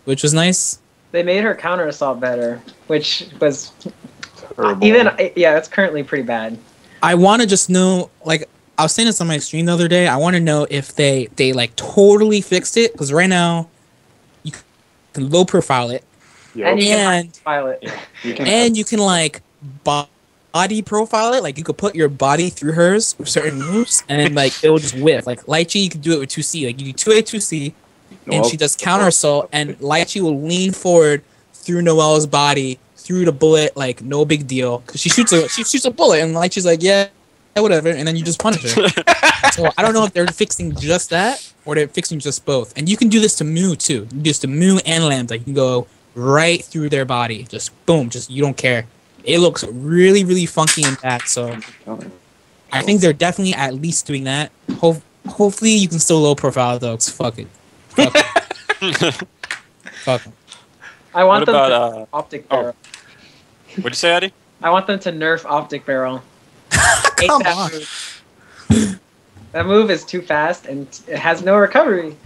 which was nice. They made her counter assault better, which was Terrible. it's currently pretty bad. I want to just know, like, I was saying this on my stream the other day. I want to know if they like totally fixed it, because right now you can low profile it, And you can and file it. you can like body profile it. Like you could put your body through hers with certain moves, and then like it'll just whiff. Like Lychee, you can do it with 2C. Like you do 2A 2C, and she does counter assault, and Lychee will lean forward through Noelle's body through the bullet like no big deal because she shoots a bullet and like she's like yeah whatever, and then you just punish her. So I don't know if they're fixing just that or they're fixing just both. And you can do this to Mu too. You can do this to Mu and Lambda. You can go right through their body, just boom, just you don't care. It looks really really funky and bad. So I think they're definitely at least doing that. Hopefully you can still low profile though. 'Cause fuck it. Fuck 'em. I want What them about, to optic barrel. What'd you say, Addy? I want them to nerf optic barrel. Hate Come that on. move. That move is too fast and it has no recovery.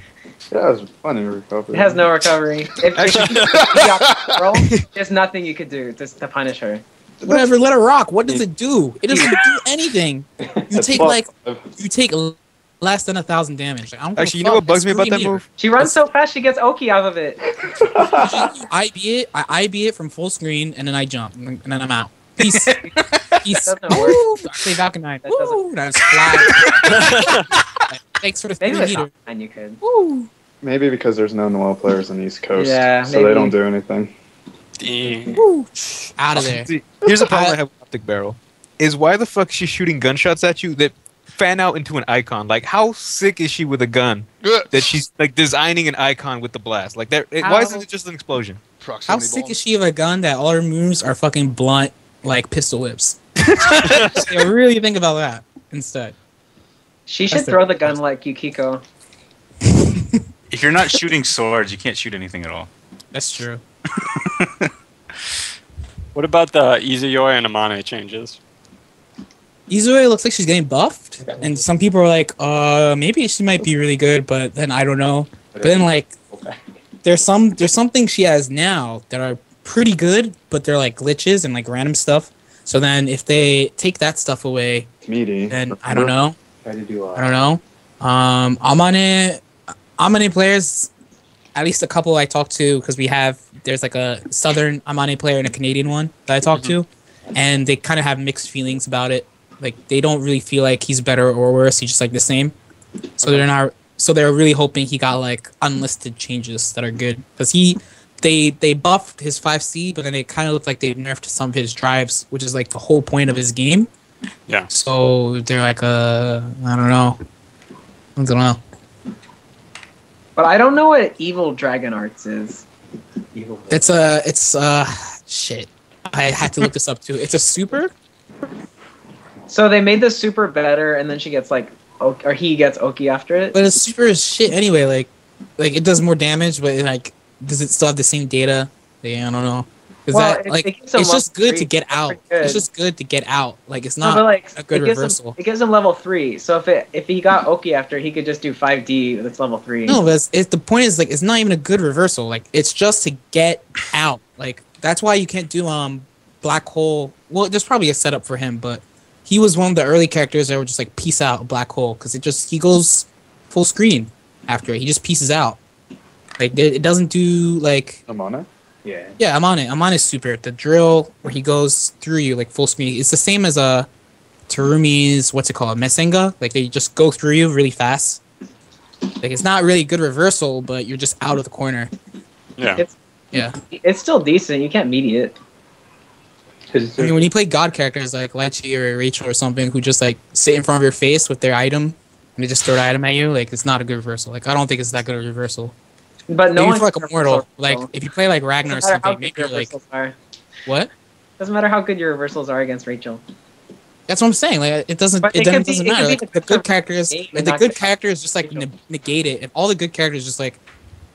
Yeah, it was funny recovery. It has no recovery. If you got barrel, there's nothing you could do to punish her. Whatever, let her rock. What does it do? It doesn't do anything. You take less than 1,000 damage. Like, I don't give a Actually, you know fuck. what bugs That's me about really that meter. move? She runs so fast she gets Oki out of it. I IB it from full screen and then I jump and then I'm out. Peace. Peace. Doesn't work. Woo! I say Valkyrie. That doesn't- Woo! That's fly. Thanks for the Maybe 3 with meter. Hotline you could. Woo! Maybe because there's no Noel players on the East Coast, Yeah, so maybe. they don't do anything. Dang. Woo! Out of there. See, here's a problem I have with Optic Barrel. Is why the fuck is she shooting gunshots at you that fan out into an icon? Like, how sick is she with a gun that she's like designing an icon with the blast? Like, why isn't it just an explosion? How Proximity sick bomb. is she of a gun that all her moves are fucking blunt, like pistol whips? Yeah, really think about that instead. She should That's throw the gun like Yukiko. If you're not shooting swords, you can't shoot anything at all. That's true. What about the Izuyoi and Amane changes? Izue looks like she's getting buffed, and some people are like, maybe she might be really good, but then I don't know. But then like, there's some things she has now that are pretty good, but they're like glitches and like random stuff. So then if they take that stuff away, Meaty. then I don't know. Try to do I don't know. Amane players, at least a couple I talked to, because there's like a Southern Amane player and a Canadian one that I talked to, and they kind of have mixed feelings about it. Like they don't really feel like he's better or worse. He's just like the same. So they're not. So they're really hoping he got like unlisted changes that are good, because they buffed his 5C, but then it kind of looked like they nerfed some of his drives, which is like the whole point of his game. Yeah. So they're like, I don't know. I don't know. But I don't know what Evil Dragon Arts is. It's shit. I had to look this up too. It's a super. So they made the super better, and then she gets like, or he gets Oki after it. But a super is shit anyway. Like it does more damage, but like, does it still have the same data? Yeah, I don't know. Because Well, that like it gives him it's just level good to 3. get That's out. pretty good. It's just good to get out. Like it's No, not but like a good it gives reversal. It gives him level 3. So if he got Oki after, he could just do 5D that's level 3. No, but the point is like it's not even a good reversal. Like it's just to get out. Like that's why you can't do Black Hole. Well, there's probably a setup for him, but he was one of the early characters that were just like peace out Black Hole, because he goes full screen after it. He just pieces out. Like it doesn't do like. I'm on it? Yeah, I'm on it. I'm on his super. The drill where he goes through you like full screen. It's the same as Terumi's what's it called, Mesenga. Like they just go through you really fast. Like it's not really good reversal, but you're just out of the corner. Yeah. Yeah. It's still decent. You can't meet it. I mean, when you play god characters like Lechi or Rachel or something who just like sit in front of your face with their item and they just throw the item at you, like it's not a good reversal. Like I don't think it's that good a reversal. But no Maybe one for like can Immortal. reversal. Like if you play like Ragnar or Doesn't matter how something, good maybe your you're like reversals are. what? Doesn't matter how good your reversals are against Rachel. That's what I'm saying. Like it doesn't. But It, it could doesn't be- it matter. could be Like the good characters. game Like and the not good good characters just like negate it. If all the good characters just like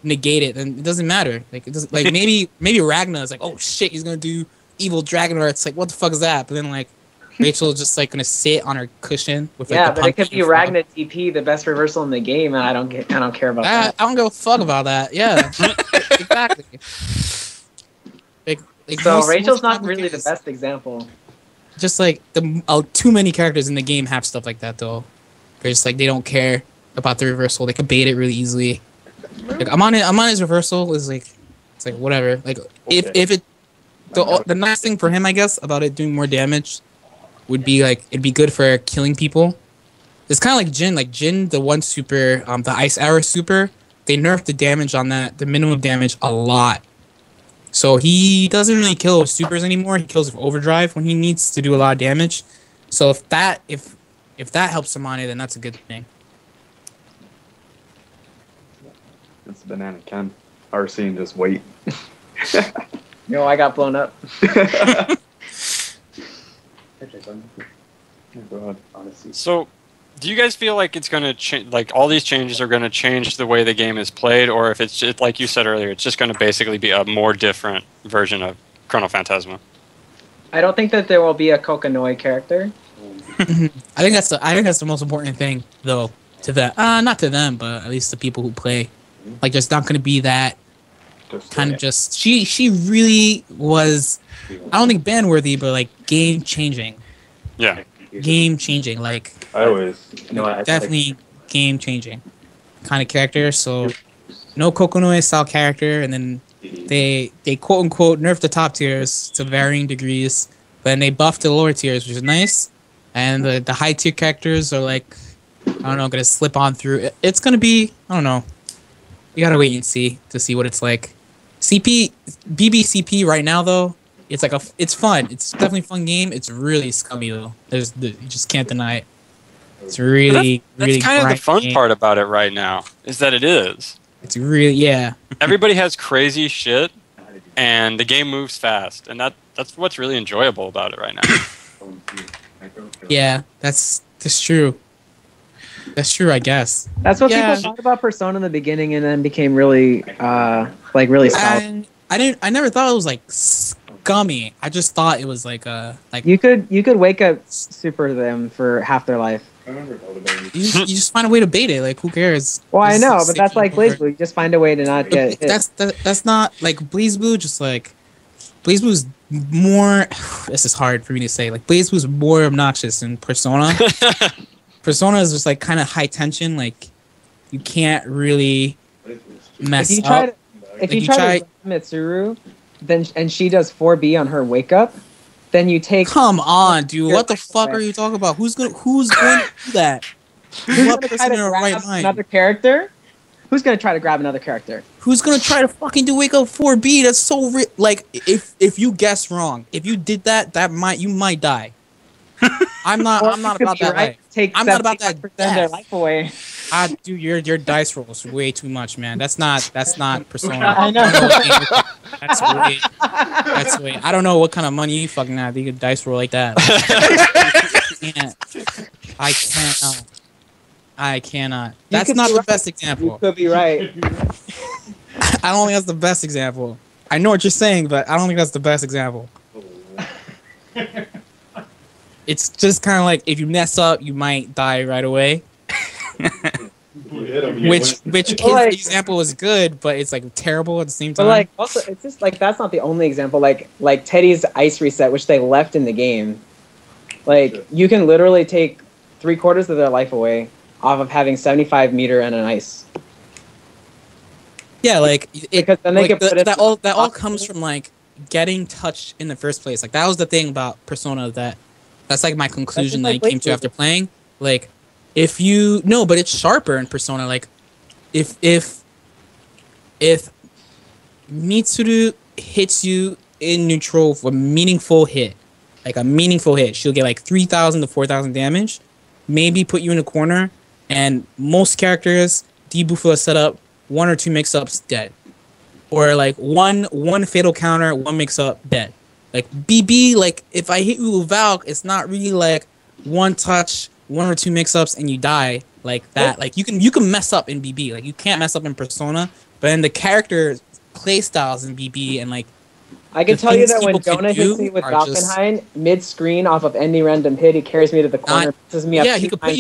negate it, then it doesn't matter. Like it doesn't. Like maybe Ragnar is like, oh shit, he's gonna do evil dragon arts. Like what the fuck is that? But then like Rachel is just like gonna sit on her cushion with like Yeah, the but it could pumpkin be in front. Ragnar TP, the best reversal in the game, and I don't care about that. I don't give a fuck about that. Yeah, exactly. Like So most Rachel's not common really the games- best example. Just like too many characters in the game have stuff like that though. They're just like they don't care about the reversal. They can bait it really easily. Like I'm on his reversal is like it's like whatever. Like if it the nice thing for him I guess about it doing more damage would be like it'd be good for killing people. It's kind of like Jin. Like Jin, the one super, the Ice Arrow super, they nerfed the damage on that, the minimum damage a lot. So he doesn't really kill with supers anymore. He kills with overdrive when he needs to do a lot of damage. So if that helps Samane, then that's a good thing. It's Banana Ken. RC and just wait. Yo, I got blown up. Go ahead. So, do you guys feel like it's going to change? Like all these changes are going to change the way the game is played, or if it's just, like you said earlier, it's just going to basically be a more different version of Chrono Phantasma? I don't think that there will be a Kokonoi character. I think that's the most important thing, though, to that. Not to them, but at least the people who play. Like, there's not going to be that kind of just. She really was. I don't think ban worthy, but like game changing. Yeah. Game changing, like I always. definitely game changing kind of character. So no Kokonoi style character, and then they quote unquote nerf the top tiers to varying degrees, but then they buff the lower tiers, which is nice. And the high tier characters are like, I don't know, gonna slip on through. It's gonna be, I don't know. You gotta wait and see to see what it's like. BBCP right now though, it's like it's fun. It's definitely a fun game. It's really scummy though. You just can't deny it. It's really that's kind of the fun game. part about it right now is that it is. It's really, yeah. Everybody has crazy shit, and the game moves fast, and that's what's really enjoyable about it right now. Yeah, that's true. That's true, I guess. That's what people thought about Persona in the beginning, and then became really, really solid. I never thought it was like scummy. I just thought it was like you could wake up super them for half their life. You just find a way to bait it. Like, who cares? Well, I know, but that's like BlazBlue. You just find a way to not get hit. That's not like BlazBlue. Just like BlazBlue's more. This is hard for me to say. Like BlazBlue's more obnoxious than Persona. Persona is just like kind of high tension. Like you can't really mess up. If you try to Mitsuru, then and she does 4B on her wake up, then you take. Come on, dude! What the fuck are you talking about? Who's going to do that? What person in their right mind? Another character? Who's gonna try to grab another character? Who's gonna try to fucking do wake up 4B? That's so like if you guess wrong, if you did that, you might die. I'm not about that. Right. I'm not about that. Their life away. Dude, your dice roll is way too much, man. That's not Persona. I know. That's way. I don't know what kind of money you fucking have. You could dice roll like that. I cannot. That's not the best example. You could be right. I don't think that's the best example. I know what you're saying, but I don't think that's the best example. It's just kind of like if you mess up, you might die right away. Which his example is good, but it's like terrible at the same time. But like also, it's just like that's not the only example. Like Teddy's ice reset, which they left in the game. Like you can literally take 3/4 of their life away off of having 75 meter and an ice. Yeah, like because then they that all comes from like getting touched in the first place. Like that was the thing about Persona that's like my conclusion that I came to after playing. Like if you but it's sharper in Persona. Like if Mitsuru hits you in neutral for a meaningful hit, she'll get like 3,000 to 4,000 damage. Maybe put you in a corner, and most characters debuff a setup, 1 or 2 mix-ups, dead. Or like one fatal counter, 1 mix-up, dead. Like BB, like if I hit you with Valk, it's not really like 1 touch, 1 or 2 mix-ups, and you die like that. Like you can mess up in BB, like you can't mess up in Persona, but in the character play styles in BB and like. I can tell you that when Jonah hits me with Valkenhayn mid-screen off of any random hit, he carries me to the corner, pisses me up. Yeah, he could put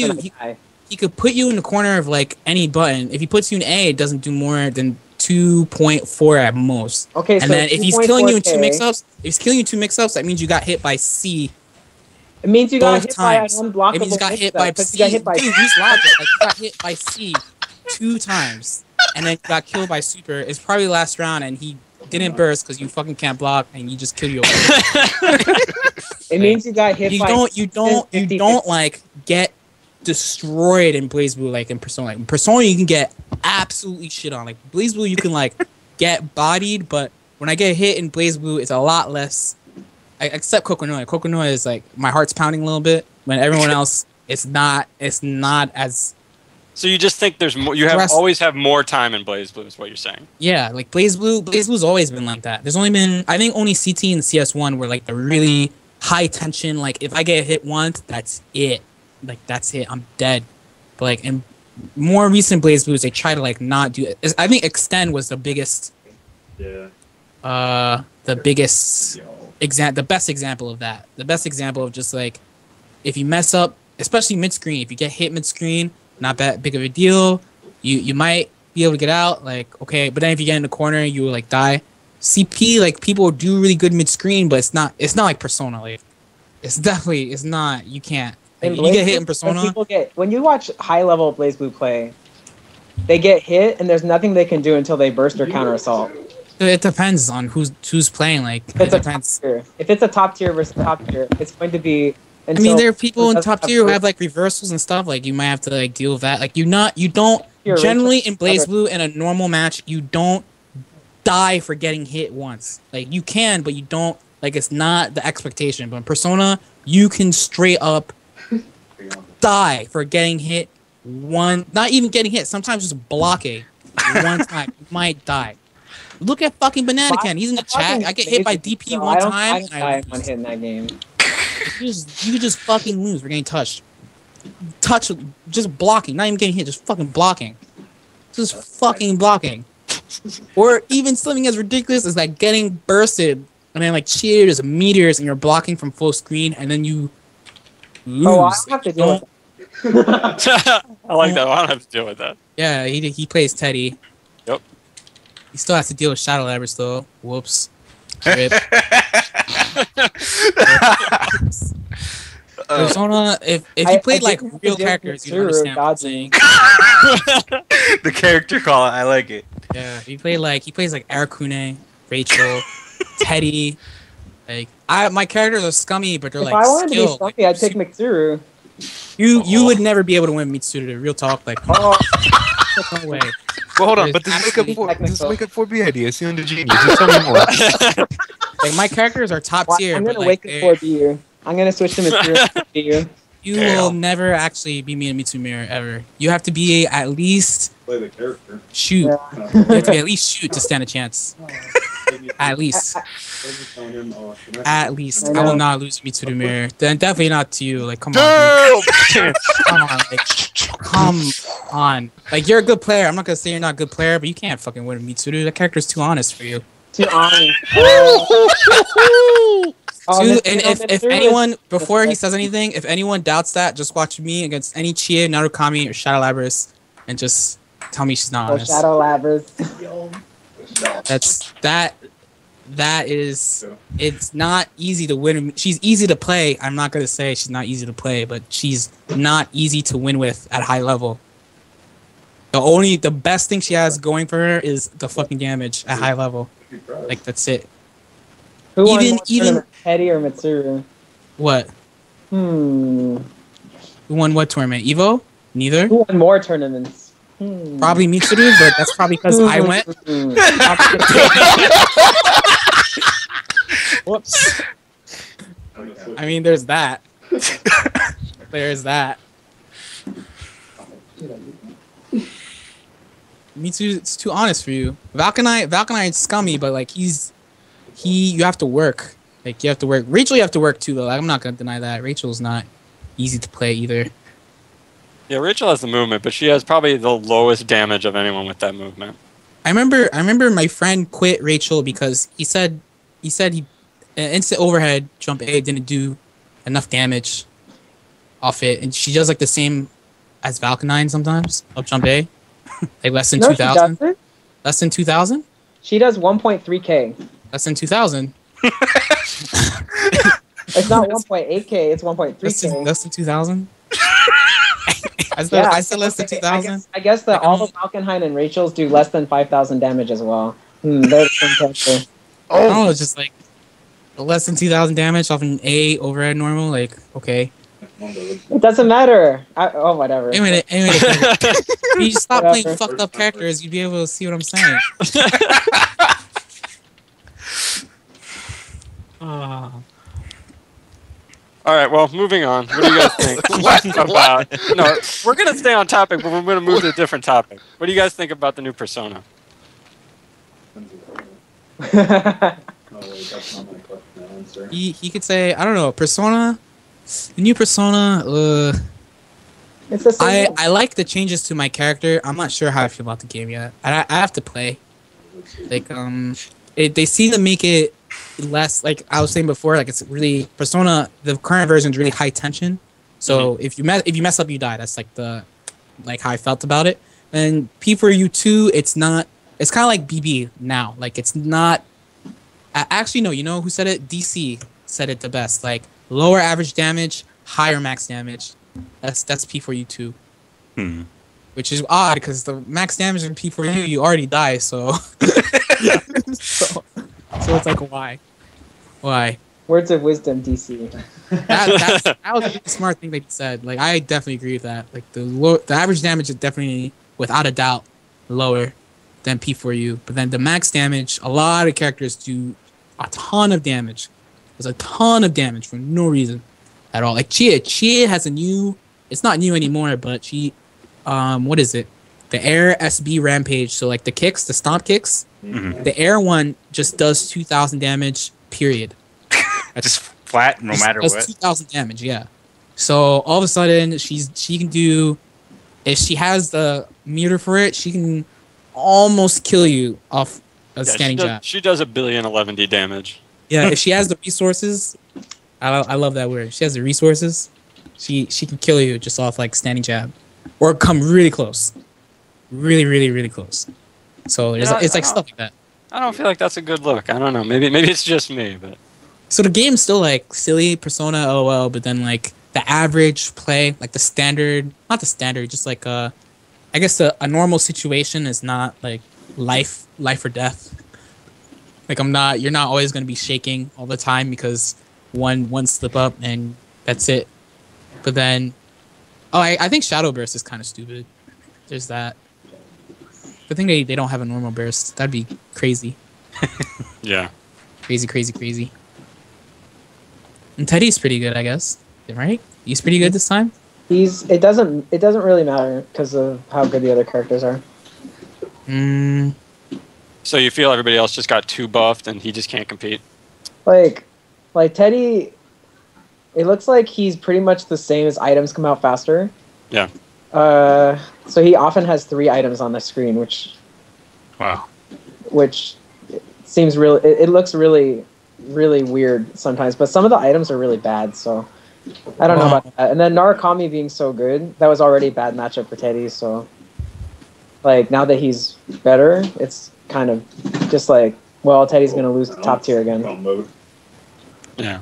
you in the corner of like any button. If he puts you in A, it doesn't do more than 2.4 at most. Okay, and then if he's killing you in 2 mix-ups, that means you got hit by C. It means you got hit by an unblockable. It means you got hit by C. Dude, use logic. Like you got hit by C 2 times, and then you got killed by Super. It's probably last round, and he didn't burst because you fucking can't block, and you just kill you. It means you got hit by. You don't like get destroyed in BlazBlue like in Persona. Like in Persona, you can get absolutely shit on. Like BlazBlue, you can like get bodied, but when I get hit in Blaze Blue, it's a lot less. Except Kokonoi. Kokonoi is like my heart's pounding a little bit. When everyone else, it's not as. So you just think there's more? You always have more time in Blaze Blue, is what you're saying? Yeah, like Blaze Blue's always been like that. There's only been, I think, only CT and CS1 were like the really high tension. Like if I get hit once, that's it. Like that's it. I'm dead. But like in more recent Blaze Blues, they try to like not do it. I think Extend was the biggest. Yeah. The best example of that. The best example of just like if you mess up, especially mid screen, if you get hit mid screen. Not that big of a deal. You might be able to get out, like, okay, but then if you get in the corner, you will like die. CP, like people do really good mid screen, but it's not like Persona. Like it's not. You can't. Like, you get hit in Persona. When you watch high level Blaze Blue play, they get hit and there's nothing they can do until they burst or counter assault. It depends on who's playing. Like if it's a top tier versus top tier, it's going to be. I mean, there are people in top tier who have like reversals and stuff. Like you might have to like deal with that. Like you don't generally in Blaze Blue in a normal match you don't die for getting hit once. Like you can, but you don't. Like it's not the expectation. But in Persona, you can straight up die for getting hit one. Not even getting hit. Sometimes just blocking one time. You might die. Look at fucking Banana Can. He's in the chat. I get hit by DP one time. I don't hit in that game. You just fucking lose for getting touched. Just blocking, not even getting hit, just fucking blocking. Just fucking blocking. Or even something as ridiculous as like getting bursted and then like cheers, meteors, and you're blocking from full screen and then you lose. Oh, I don't have to deal with that. I like that. I don't have to deal with that. Yeah, he plays Teddy. Yep. He still has to deal with Shadow Labbers though. Whoops. Rip. Persona, if you played like real characters, you'd understand what I'm saying. The character call, I like it. Yeah, he plays like Arakune, Rachel, Teddy. Like my characters are scummy, but they're like skilled. If I wanted to be scummy, I'd take Mitsuru. You would never be able to win Mitsuru. Real talk, like no way. Well, hold on, but this Wake Up 4B idea is the genius. Just tell me more. Like my characters are top tier. I'm gonna Wake Up 4B. I'm gonna switch to Mitsuru. You will never actually be me and Mitsumir ever. You have to be at least play the character. Shoot. Yeah. You have to be at least shoot to stand a chance. At least. At least. I will not lose Mitsumir. Then definitely not to you. Like come on. Come on. Like, come on. Like you're a good player. I'm not gonna say you're not a good player, but you can't fucking win Mitsuru. That character's too honest for you. Too honest. Dude, and if anyone, before he says anything, if anyone doubts that, just watch me against any Chie, Narukami, or Shadow Labrys, and just tell me she's not honest. Shadow Labrys. That is, it's not easy to win. She's easy to play. I'm not going to say she's not easy to play, but she's not easy to win with at high level. The best thing she has going for her is the fucking damage at high level. Like, that's it. Who won Teddy or Mitsuru? What? Who won what tournament? Evo? Neither. Who won more tournaments? Probably Mitsuru, but that's probably because I went. Whoops. I mean, there's that. There's that. Mitsu, it's too honest for you. Valkyrie is scummy, but like you have to work. Like you have to work. Rachel, you have to work too, though. Like, I'm not gonna deny that. Rachel's not easy to play either. Yeah, Rachel has the movement, but she has probably the lowest damage of anyone with that movement. I remember my friend quit Rachel because he said he instant overhead jump A didn't do enough damage off it, and she does like the same as Valkyrie sometimes up jump A, like less than 2,000. Less than 2,000. She does 1.3k. Less than 2,000. It's not 1.8k. It's 1.3k. Less than 2,000. I said less than 2,000. I guess that all of Valkenheim and Rachel's do less than 5,000 damage as well. They're the same character. Oh, it's just like less than 2,000 damage off an A overhead normal. Like, okay. It doesn't matter. Whatever. Anyway, if you stop playing fucked up characters, you'd be able to see what I'm saying. All right, well, moving on. What do you guys think about? No, we're gonna stay on topic, but we're gonna move to a different topic. What do you guys think about the new Persona? Oh, wait, that's not my question to answer. He could say, I don't know, Persona, the new Persona. It's the same. I like the changes to my character. I'm not sure how I feel about the game yet. I have to play. Like they seem to make it less, like I was saying before. Like it's really Persona. The current version is really high tension. So if you mess up, you die. That's like how I felt about it. And P4U2, it's not. It's kind of like BB now. Like it's not. Actually, no. You know who said it? DC said it the best. Like lower average damage, higher max damage. That's P4U2. Which is odd because the max damage in P4U you already die. So so it's like why? Words of wisdom, DC. That was a really smart thing they said. Like I definitely agree with that. Like the average damage is definitely without a doubt lower than P4U. But then the max damage, a lot of characters do a ton of damage. There's a ton of damage for no reason at all. Like Chia has a new. It's not new anymore, but what is it? The Air SB Rampage. So like the kicks, the stomp kicks. The Air one just does 2,000 damage. Period. That's just flat, no matter does what. 2,000 damage. Yeah. So all of a sudden she can do, if she has the meter for it, she can almost kill you off a standing jab. She does 1,011,000 damage. Yeah, if she has the resources, I love that word. If she has the resources, she can kill you just off like standing jab, or come really close, really, really, really close. So it's like stuff like that. I don't feel like that's a good look. I don't know. Maybe it's just me, but so the game's still like silly Persona LOL, but then like the average play, like the standard, not the standard, just like I guess a normal situation is not like life or death. Like you're not always gonna be shaking all the time because one slip up and that's it. But then, I think Shadow Burst is kind of stupid. There's that. I think they don't have a normal burst. That'd be crazy. yeah. Crazy. And Teddy's pretty good, I guess. Right? He's pretty good this time. It doesn't really matter because of how good the other characters are. So you feel everybody else just got too buffed and he just can't compete? Like Teddy, it looks like he's pretty much the same as items come out faster. Yeah. So he often has 3 items on the screen, which seems really. It looks really, really weird sometimes. But some of the items are really bad, so I don't know about that. And then Narukami being so good, that was already a bad matchup for Teddy. So, like now that he's better, it's kind of just like, well, Teddy's gonna lose to top tier again. Yeah.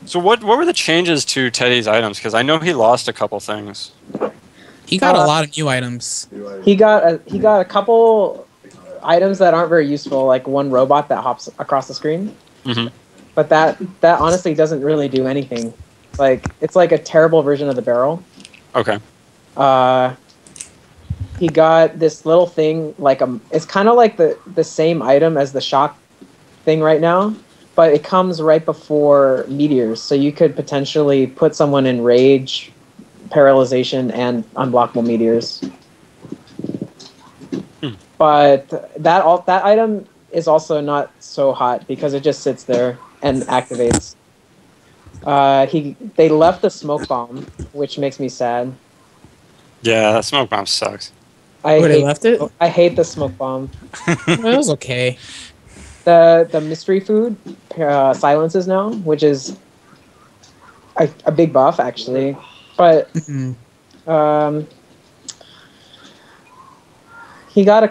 So what were the changes to Teddy's items? Because I know he lost a couple things. He got a lot of new items. He got a couple items that aren't very useful, like one robot that hops across the screen. But that honestly doesn't really do anything. Like it's like a terrible version of the barrel. Okay. He got this little thing it's kind of like the same item as the shock thing right now. But it comes right before meteors, so you could potentially put someone in rage, paralyzation, and unblockable meteors. But that item is also not so hot because it just sits there and activates. They left the smoke bomb, which makes me sad. Yeah, that smoke bomb sucks. They left it? I hate the smoke bomb. It was okay. The mystery food silences now, which is a big buff actually. But he got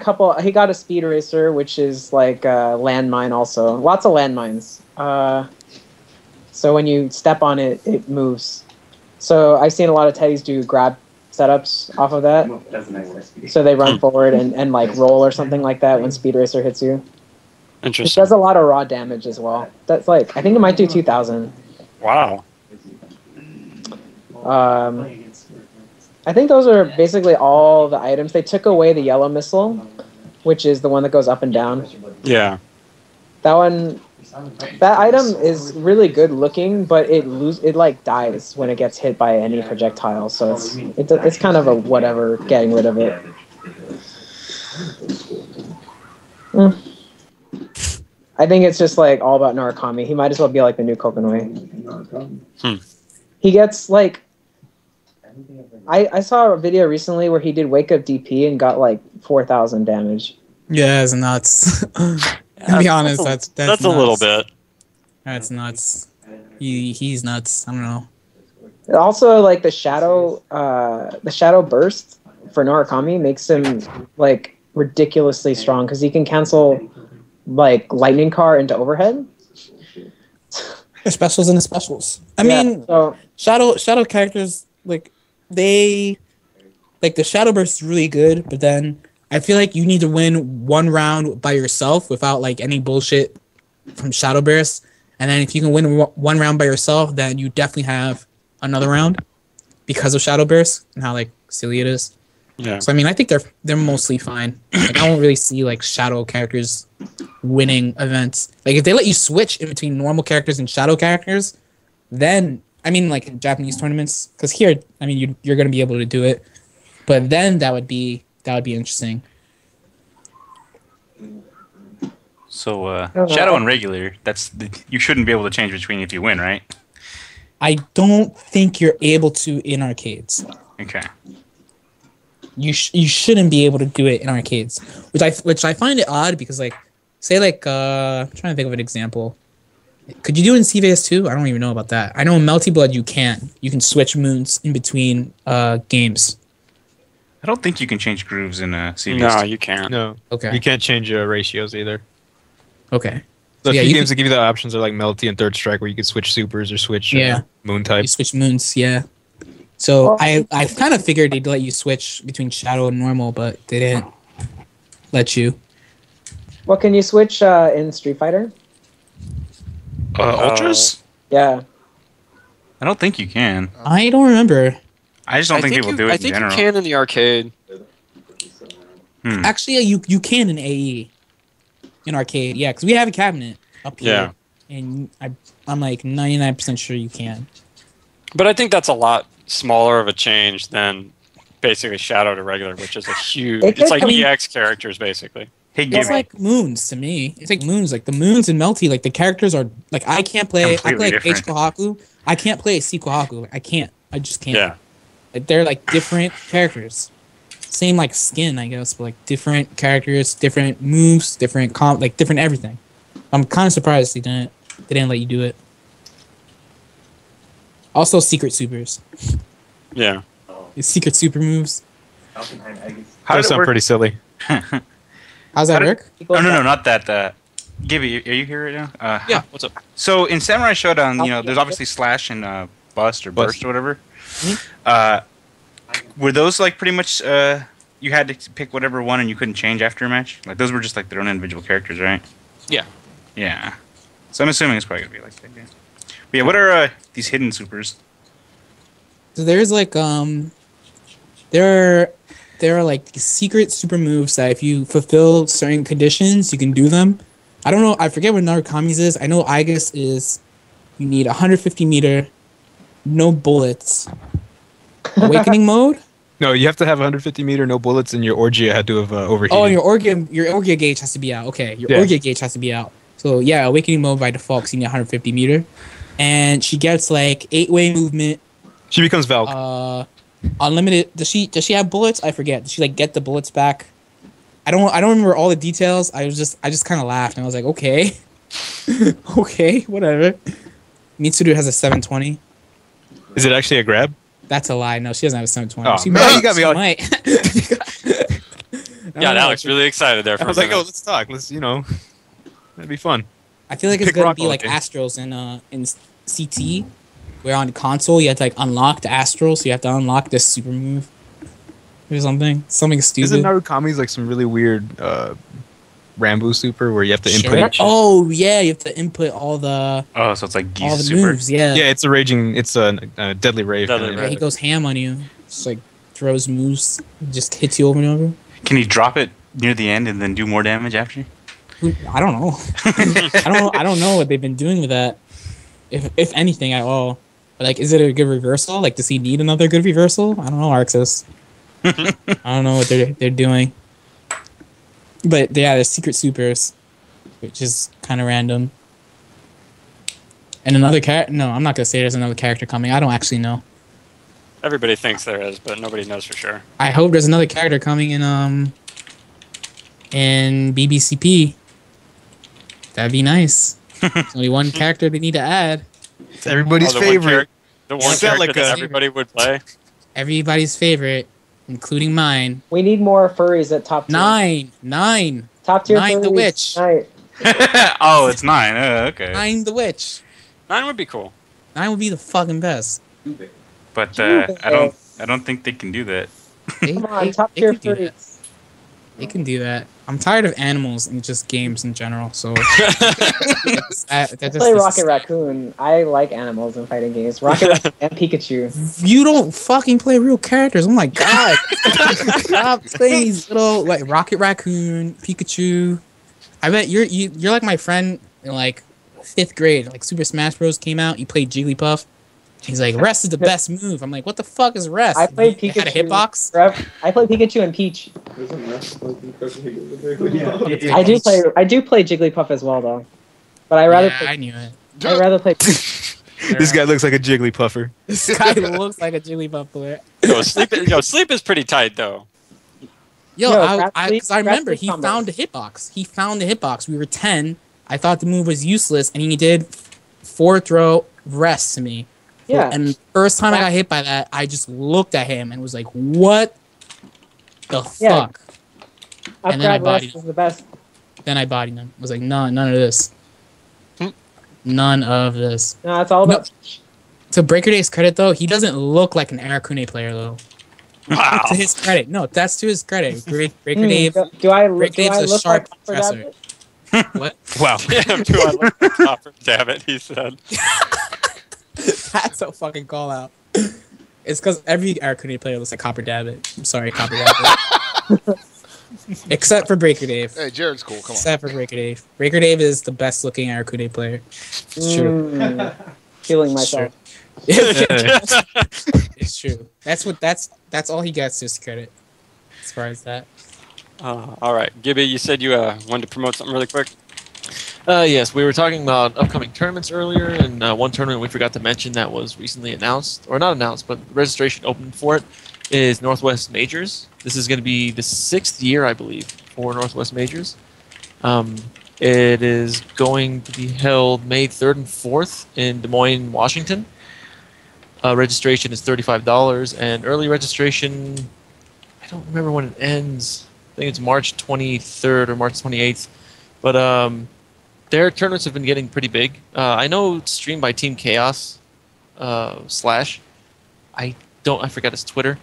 a speed racer, which is like a landmine also. Lots of landmines. So when you step on it, it moves. So I've seen a lot of Teddies do grab setups off of that. So they run forward and like roll or something like that when speed racer hits you. Interesting. It does a lot of raw damage as well. That's like, I think it might do 2,000. Wow. I think those are basically all the items. They took away the yellow missile, which is the one that goes up and down. Yeah. That one, that item is really good looking, but it like dies when it gets hit by any projectile. So it's kind of a whatever getting rid of it. I think it's just like all about Narukami. He might as well be like the new Kokonoi. He gets like, I saw a video recently where he did wake up DP and got like 4,000 damage. Yeah, it's nuts. To be honest, that's a little bit. That's nuts. He's nuts. I don't know. Also, like the shadow burst for Narukami makes him like ridiculously strong because he can cancel like lightning car into overhead. There's specials and the specials. I mean, so, shadow characters like the shadow burst is really good, but then I feel like you need to win one round by yourself without like any bullshit from shadow burst. And then if you can win one round by yourself, then you definitely have another round because of shadow burst and how like silly it is. Yeah. So I mean, I think they're mostly fine. Like I don't really see like shadow characters winning events. Like if they let you switch in between normal characters and shadow characters, then I mean like in Japanese tournaments, because here I mean you're gonna be able to do it, but then that would be interesting. So shadow and regular, you shouldn't be able to change between if you win, right? I don't think you're able to in arcades. Okay. You shouldn't be able to do it in arcades, which I find it odd because like say like I'm trying to think of an example. Could you do it in CVS 2? I don't even know about that. I know in Melty Blood you can switch moons in between games. I don't think you can change grooves in CVS. No, you can't. No. Okay. You can't change ratios either. Okay. The yeah, few games that give you the options are like Melty and Third Strike, where you could switch supers or switch moon You type. switch moons, yeah. So I kind of figured they'd let you switch between shadow and normal, but they didn't let you. Well, can you switch in Street Fighter? Ultras? Yeah. I don't think you can. I don't remember. I just don't think people do it in general. I think you can in the arcade. Actually, you can in AE. In arcade, yeah, because we have a cabinet up here. Yeah. And I'm like 99% sure you can. But I think that's a lot smaller of a change than basically Shadow to regular, which is a huge... It's like EX characters, basically. Hey, it's like moons to me. It's like moons. Like the moons in Melty, like the characters are... Like I can't play... I play like H Kohaku. I can't play C Kohaku. I can't. I just can't. Yeah. Like, they're like different characters. Same like skin, I guess, but like different characters, different moves, different different everything. I'm kind of surprised they didn't let you do it. Also, secret supers. Yeah. Secret super moves. Those sound pretty silly. How's that work? No, not that. Gibby, are you here right now? Yeah. What's up? So in Samurai Showdown, there's obviously slash and bust or burst or whatever. Mm-hmm. Were those like pretty much you had to pick whatever one and you couldn't change after a match? Like those were just like their own individual characters, right? Yeah. Yeah. So I'm assuming it's probably gonna be like that. Yeah. But yeah, what are these hidden supers? So there's like there are like secret super moves that if you fulfill certain conditions, you can do them. I don't know. I forget what Narukami's is. I know Igus is you need 150 meter, no bullets. Awakening mode? No, you have to have 150 meter, no bullets, and your Orgia had to have overheated. Oh, your Orgia gauge has to be out. Okay, your Orgia gauge has to be out. So yeah, Awakening mode by default, because you need 150 meter. And she gets like 8-way movement. She becomes Valk. Unlimited. Does she have bullets? I forget. Does she like get the bullets back? I don't remember all the details. I just kind of laughed and I was like, okay. Okay, whatever. Mitsuru has a 720. Is it actually a grab? That's a lie. No, she doesn't have a 720. Oh, she man, might. you got me all... Yeah, Alex really excited there for I was like, oh, let's talk. That'd be fun. I feel like it's going to be like Astros in CT, where on console you have to like unlock the Astros, so you have to unlock this super move or something stupid. Isn't Narukami's like some really weird Rambo super where you have to input? Oh yeah, you have to input all the. Oh, so it's like all the super. moves. Yeah. Yeah, it's a deadly rave. Yeah, he goes ham on you. Just like throws moves, just hits you over and over. Can he drop it near the end and then do more damage after? I don't know. I don't know what they've been doing with that, if anything at all. Like, is it a good reversal? Like, does he need another good reversal? I don't know, Arxis. I don't know what they're doing. But yeah, there's secret supers, which is kind of random. And another character. No, I'm not gonna say there's another character coming. I don't actually know. Everybody thinks there is, but nobody knows for sure. I hope there's another character coming in BBCP. That'd be nice. There's only one character they need to add. It's everybody's favorite. The one character that everybody would play. Everybody's favorite, including mine. We need more furries at top tier. Nine. Top tier 9 furries. the witch. Right. Oh, it's 9. Okay. 9 the witch. 9 would be cool. 9 would be the fucking best. But I don't think they can do that. Come on, top tier can do that. furries. They can do that. I'm tired of animals and just games in general. So Play Rocket Raccoon. I like animals in fighting games. Rocket Raccoon and Pikachu. You don't fucking play real characters. Oh my god! Stop playing these little like Rocket Raccoon, Pikachu. I bet you're like my friend in like 5th grade. Like Super Smash Bros. Came out. You played Jigglypuff. He's like, rest is the best move. I'm like, what the fuck is rest? I played Pikachu. Had a hitbox? I played Pikachu and Peach. Yeah. I do play Jigglypuff as well though. But I knew it. I'd rather play This guy looks like a Jigglypuffer. This guy looks like a Jigglypuff player. Sleep is pretty tight though. I remember he found a hitbox. We were 10. I thought the move was useless, and he did 4th row rest to me. Yeah. And the first time I got hit by that, I just looked at him and was like, what the fuck? And then I bodied him. Is the best. Then I bodied him. I was like, none of this. None of this. No, it's all about... To Brkrdv's credit, though, he doesn't look like an Arakune player, though. Wow. To his credit. No, that's to his credit. Brkrdv... Do I look Brkrdv's like professor. What? Wow. Damn, do I look like Copper? Damn it, he said. That's a fucking call out. It's because every Arakune player looks like Copper Dabbit. I'm sorry, Copper Dabbit. Except for Brkrdv. Hey, Jared's cool. Come on. Except for Brkrdv. Brkrdv is the best looking Arakune player. It's true. Feeling myself. It's true. That's all he gets to his credit. As far as that. All right, Gibby, you said you wanted to promote something really quick. Yes, we were talking about upcoming tournaments earlier, and one tournament we forgot to mention that was recently announced, or not announced, but registration opened for it, is Northwest Majors. This is going to be the 6th year, I believe, for Northwest Majors. It is going to be held May 3rd and 4th in Des Moines, Washington. Registration is $35, and early registration, I don't remember when it ends. I think it's March 23rd or March 28th. But their tournaments have been getting pretty big. I know it's streamed by Team Chaos / I forgot his Twitter.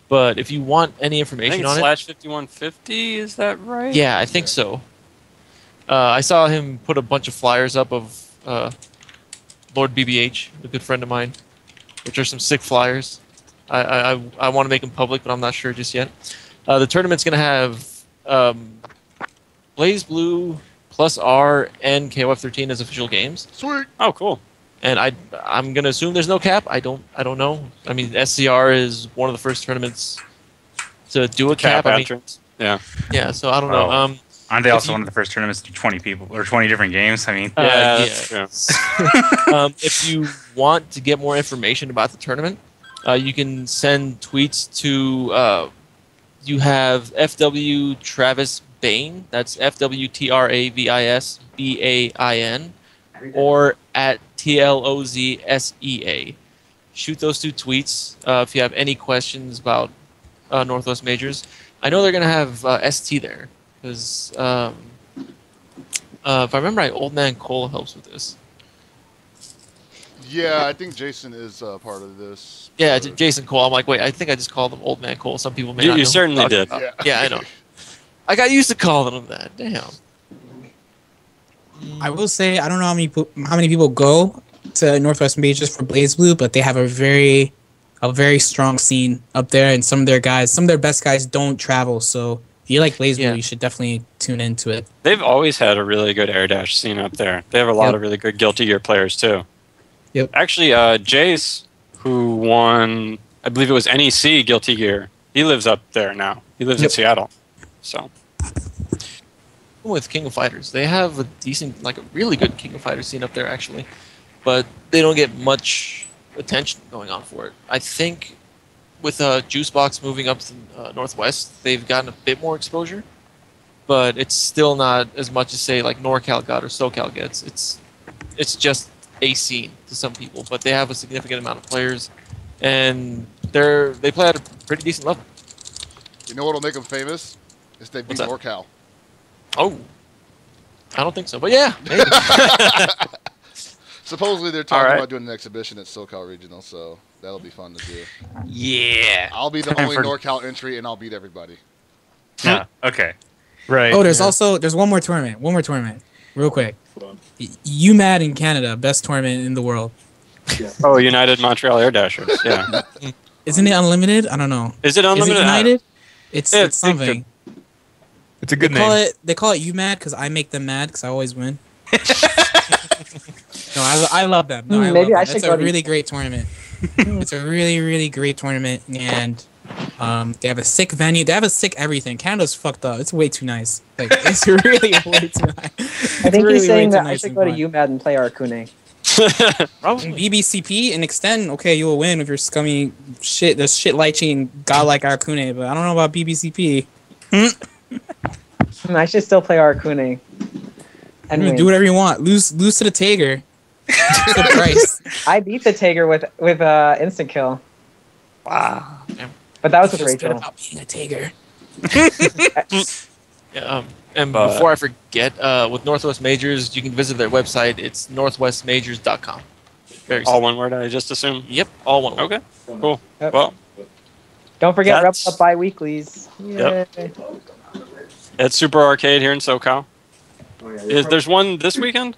But if you want any information on it, /5150, is that right? Yeah, I think so. I saw him put a bunch of flyers up of Lord BBH, a good friend of mine, which are some sick flyers. I want to make them public, but I'm not sure just yet. The tournament's going to have Blaze Blue plus R and KOF 13 as official games. Sweet. Oh, cool. And I'm gonna assume there's no cap. I don't know. I mean, SCR is one of the first tournaments to do a cap. entrance. Yeah. Yeah. So I don't know. Aren't they also one of the first tournaments to do 20 people or 20 different games? I mean, Yeah, yeah. that's true. If you want to get more information about the tournament, you can send tweets to. You have FW Travis Bain. That's FWTRAVIS BAIN, or at TLOZSEA. Shoot those 2 tweets if you have any questions about Northwest Majors. I know they're going to have ST there, because if I remember right, Old Man Cole helps with this. Yeah, I think Jason is part of this. Yeah, Jason Cole. I'm like, wait, I think I just called him Old Man Cole. Some people may not know. You certainly did. Yeah, I know. I got used to calling him that. Damn. I will say I don't know how many people go to Northwest Majors for Blaze Blue, but they have a very strong scene up there, and some of their best guys don't travel, so If you like BlazBlue, Yeah. you should definitely tune into it. They've always had a really good air dash scene up there. They have a lot Yep. of really good Guilty Gear players too. Yep. Actually, Jace, who won, I believe it was NEC Guilty Gear, he lives up there now. He lives in Yep. Seattle. So With King of Fighters, they have a decent, like a really good King of Fighters scene up there actually, but they don't get much attention going on for it. I think with Juicebox moving up to Northwest, they've gotten a bit more exposure, but it's still not as much as say like NorCal got or SoCal gets. It's just a scene to some people, but they have a significant amount of players, and they play at a pretty decent level. You know what'll make them famous? Is they beat What's that? NorCal. Oh, I don't think so, but yeah, maybe. Supposedly they're talking Alright. about doing an exhibition at SoCal Regional, so that'll be fun to do. Yeah. I'll be the Time only for- NorCal entry, and I'll beat everybody. Yeah. Okay. Right. Oh, there's one more tournament, real quick. UMAD in Canada, best tournament in the world. Oh, United Montreal Air Dashers. Yeah. Isn't it unlimited? I don't know. Is it Is unlimited? it United? It's Yeah, it's something. It's a good They call name. it UMAD because I make them mad because I always win. No, I love them. No, Maybe love I them. should It's go a to- really great tournament. It's a really, really great tournament, and they have a sick venue. They have a sick everything. Canada's fucked up. It's way too nice. Like it's really way too nice. I think really he's saying way too that I nice should and go to fun. UMAD and play Arcune. In BBCP and extend, okay, you will win with your scummy shit. The shit lychee godlike Arcune, but I don't know about BBCP. I should still play Arcune. And Do win. whatever you want. Lose to the Tager. It's the price. I beat the Tager with instant kill, Wow. but that was with Feels good Rachel. about being a Tager. Yeah, and But- before I forget, with Northwest Majors, you can visit their website. It's northwestmajors.com. Very All one word, I just assume. Yep, all one word. Okay. Cool. Yep. Well, Don't forget That's- Rebel Up bi-weeklies. Yep. Yay. at Super Arcade here in SoCal. There's one this weekend?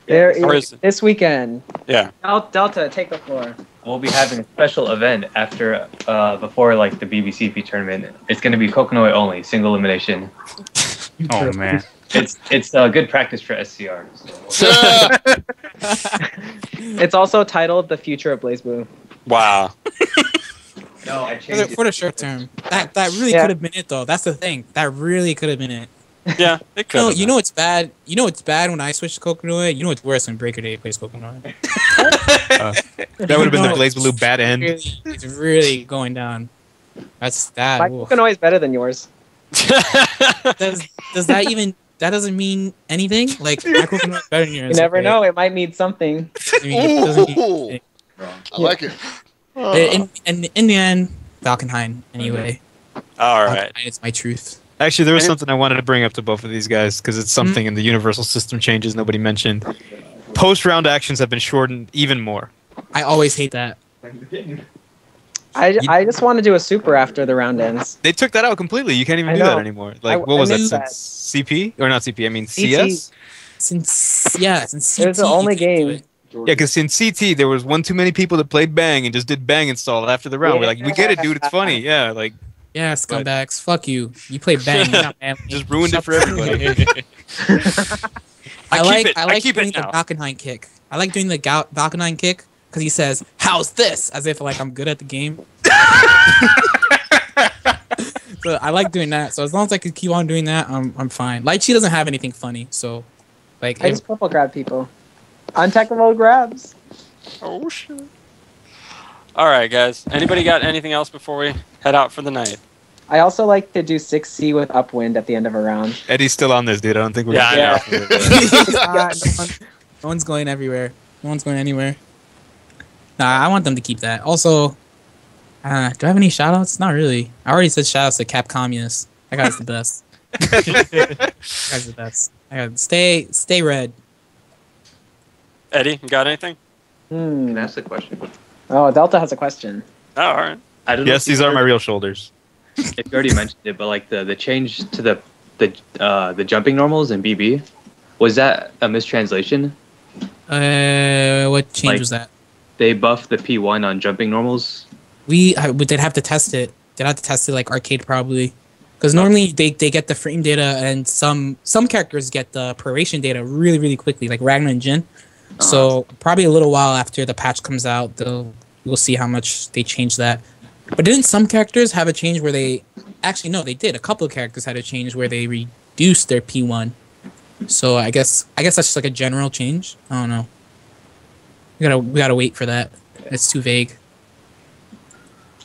There Or is is it- this weekend. Yeah. Delta, take the floor. We'll be having a special event after, before like the BBCP tournament. It's going to be Kokonoi only, single elimination. Oh man. It's good practice for SCR. So. It's also titled "The Future of BlazBlue." Wow. No, I changed it. For the short term. That really Yeah. could have been it though. That's the thing. That really could have been it. Yeah, it could. No, have you been. know it's bad. You know it's bad when I switch to Kokonoi. You know it's worse when Brkrdv plays Kokonoi. That would have been the No, BlazBlue bad end. It's really going down. That's that. My oof. Kokonoi is better than yours. Does that even? That doesn't mean anything. Like my Kokonoi is better than yours. You never okay? know; it might mean something. Doesn't mean Ooh. anything. I like it. In the end, Valkenhayn. Anyway, All right. Valkenhayn is my truth. Actually, there was Any- something I wanted to bring up to both of these guys because it's something in the universal system changes nobody mentioned. Post-round actions have been shortened even more. I always hate that. I just want to do a super after the round ends. They took that out completely. You can't even I do that know. anymore. Like, I what was that? knew Since CP? Or not CP, I mean CT. CS? Since It was the only you can't do game. it. Yeah, because in CT, there was one too many people that played Bang and just did Bang install after the round. We're like, we get it, dude. It's funny. Yeah, like, Yeah, scumbags. Fuck you. You play Bang. You're not manly. just ruined it for everybody. I like keep doing it the now. Valkenhayn kick. I like doing the Valkenhayn kick because he says, "How's this?" as if like I'm good at the game. So I like doing that. So as long as I can keep on doing that, I'm fine. Lychee doesn't have anything funny, so like I just purple grab people. Untechnical grabs. Oh, shit. All right, guys. Anybody got anything else before we head out for the night? I also like to do 6C with upwind at the end of a round. Eddie's still on this, dude. I don't think we're Yeah, I gonna know. get off of it. no one's going everywhere. No one's going anywhere. Nah, I want them to keep that. Also, do I have any shoutouts? Not really. I already said shoutouts to Cap Communist. That guy's the best. That guy's the best. I got stay red. Eddie, you got anything? Can I ask a question? Oh, Delta has a question. Oh, all right. I don't know Yes, if you these are my heard- real shoulders. If you already mentioned it, but like the change to the jumping normals in BB, was that a mistranslation? What change Like- was that? They buffed the P1 on jumping normals. We did have to test it. Did have to test it like arcade probably, Because normally they get the frame data, and some characters get the proration data really, really quickly, like Ragnar and Jin. So probably a little while after the patch comes out, we'll see how much they change that. But didn't some characters have a change where they... Actually, no, they did. A couple of characters had a change where they reduced their P1. So I guess that's just like a general change. I don't know. We gotta wait for that. It's too vague.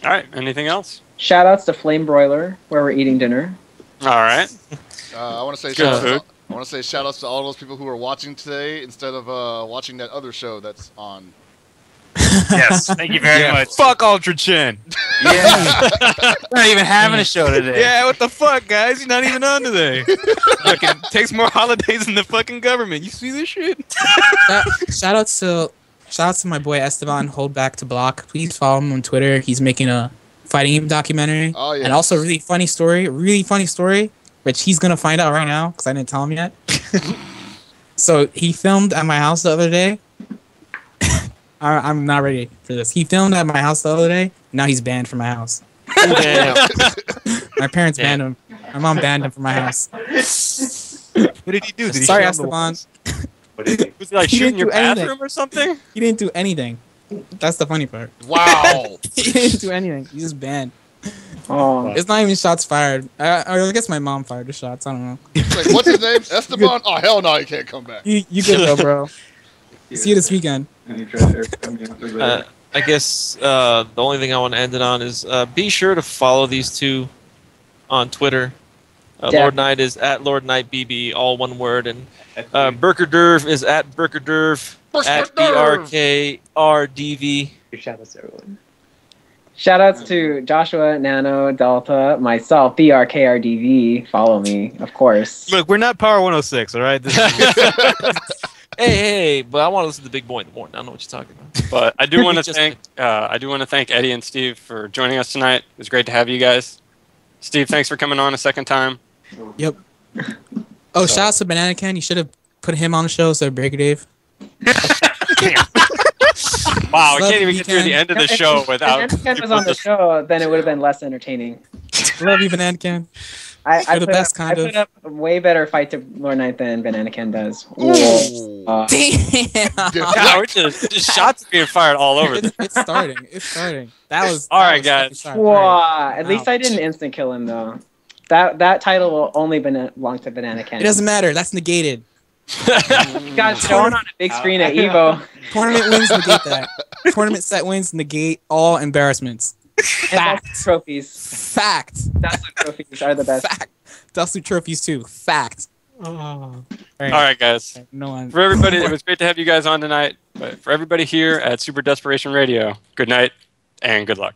All right. Anything else? Shoutouts to Flame Broiler, where we're eating dinner. All right. I want to say Good. I want to say shout outs to all those people who are watching today instead of watching that other show that's on. Yes, thank you very much. Fuck Ultra Chin. Yeah. We're not even having a show today. Yeah, what the fuck, guys? He's not even on today. Fucking takes more holidays than the fucking government. You see this shit? Shout outs to my boy Esteban. Hold back to block. Please follow him on Twitter. He's making a fighting game documentary. Oh yeah. And also a really funny story, which he's gonna find out right now because I didn't tell him yet. So he filmed at my house the other day. I'm not ready for this. He filmed at my house the other day. Now he's banned from my house. Damn. My parents banned him. My mom banned him from my house. What did he do? Did he Sorry, show him the Esteban. walls? Was he like He shooting didn't your do anything. bathroom or something? He didn't do anything. That's the funny part. Wow. He didn't do anything. He just banned. Oh, It's not even shots fired. I guess my mom fired the shots. I don't know. It's like, what's his name? Esteban? Oh, hell no, he can't come back. You good though, bro. See you this weekend. I guess the only thing I want to end it on is be sure to follow these two on Twitter. Yeah. Lord Knight is at Lord Knight BB, all one word, and Brkrdv is at Brkrdv at BRKRDV. Shoutouts to everyone. shoutouts to Joshua, Nano, Delta, myself, BRKRDV. Follow me, of course. Look, we're not Power 106, all right? This is Hey, but I want to listen to the Big Boy in the morning. I don't know what you're talking about. But I do want to Just- thank Eddie and Steve for joining us tonight. It was great to have you guys. Steve, thanks for coming on a second time. Yep. Oh, shout out to Banana Can. You should have put him on the show instead of Brkrdv. Wow, we Love can't even you, get through the Ken. end of the show without. If Ken was on the show, then it would have been less entertaining. Love you, Banana Can. I You're the put best, up, kind I of. put up a way better fight to Lord Knight than Banana Ken does. Ooh. Damn. Wow, we're just shots being fired all over. It's starting. It's starting. That was All that right, was guys. fucking sharp. All right. Wow. At least I didn't instant kill him though. That title will only belong to Banana Ken. It doesn't matter. That's negated. You got shown on a big screen at Evo. Tournament wins negate that. Tournament set wins negate all embarrassments. And Fact. Dusty trophies. Fact. Dusty trophies are the best. Fact. Dusty trophies too. Fact. All All right, guys. No one. For everybody, it was great to have you guys on tonight. But for everybody here at Super Desperation Radio, good night and good luck.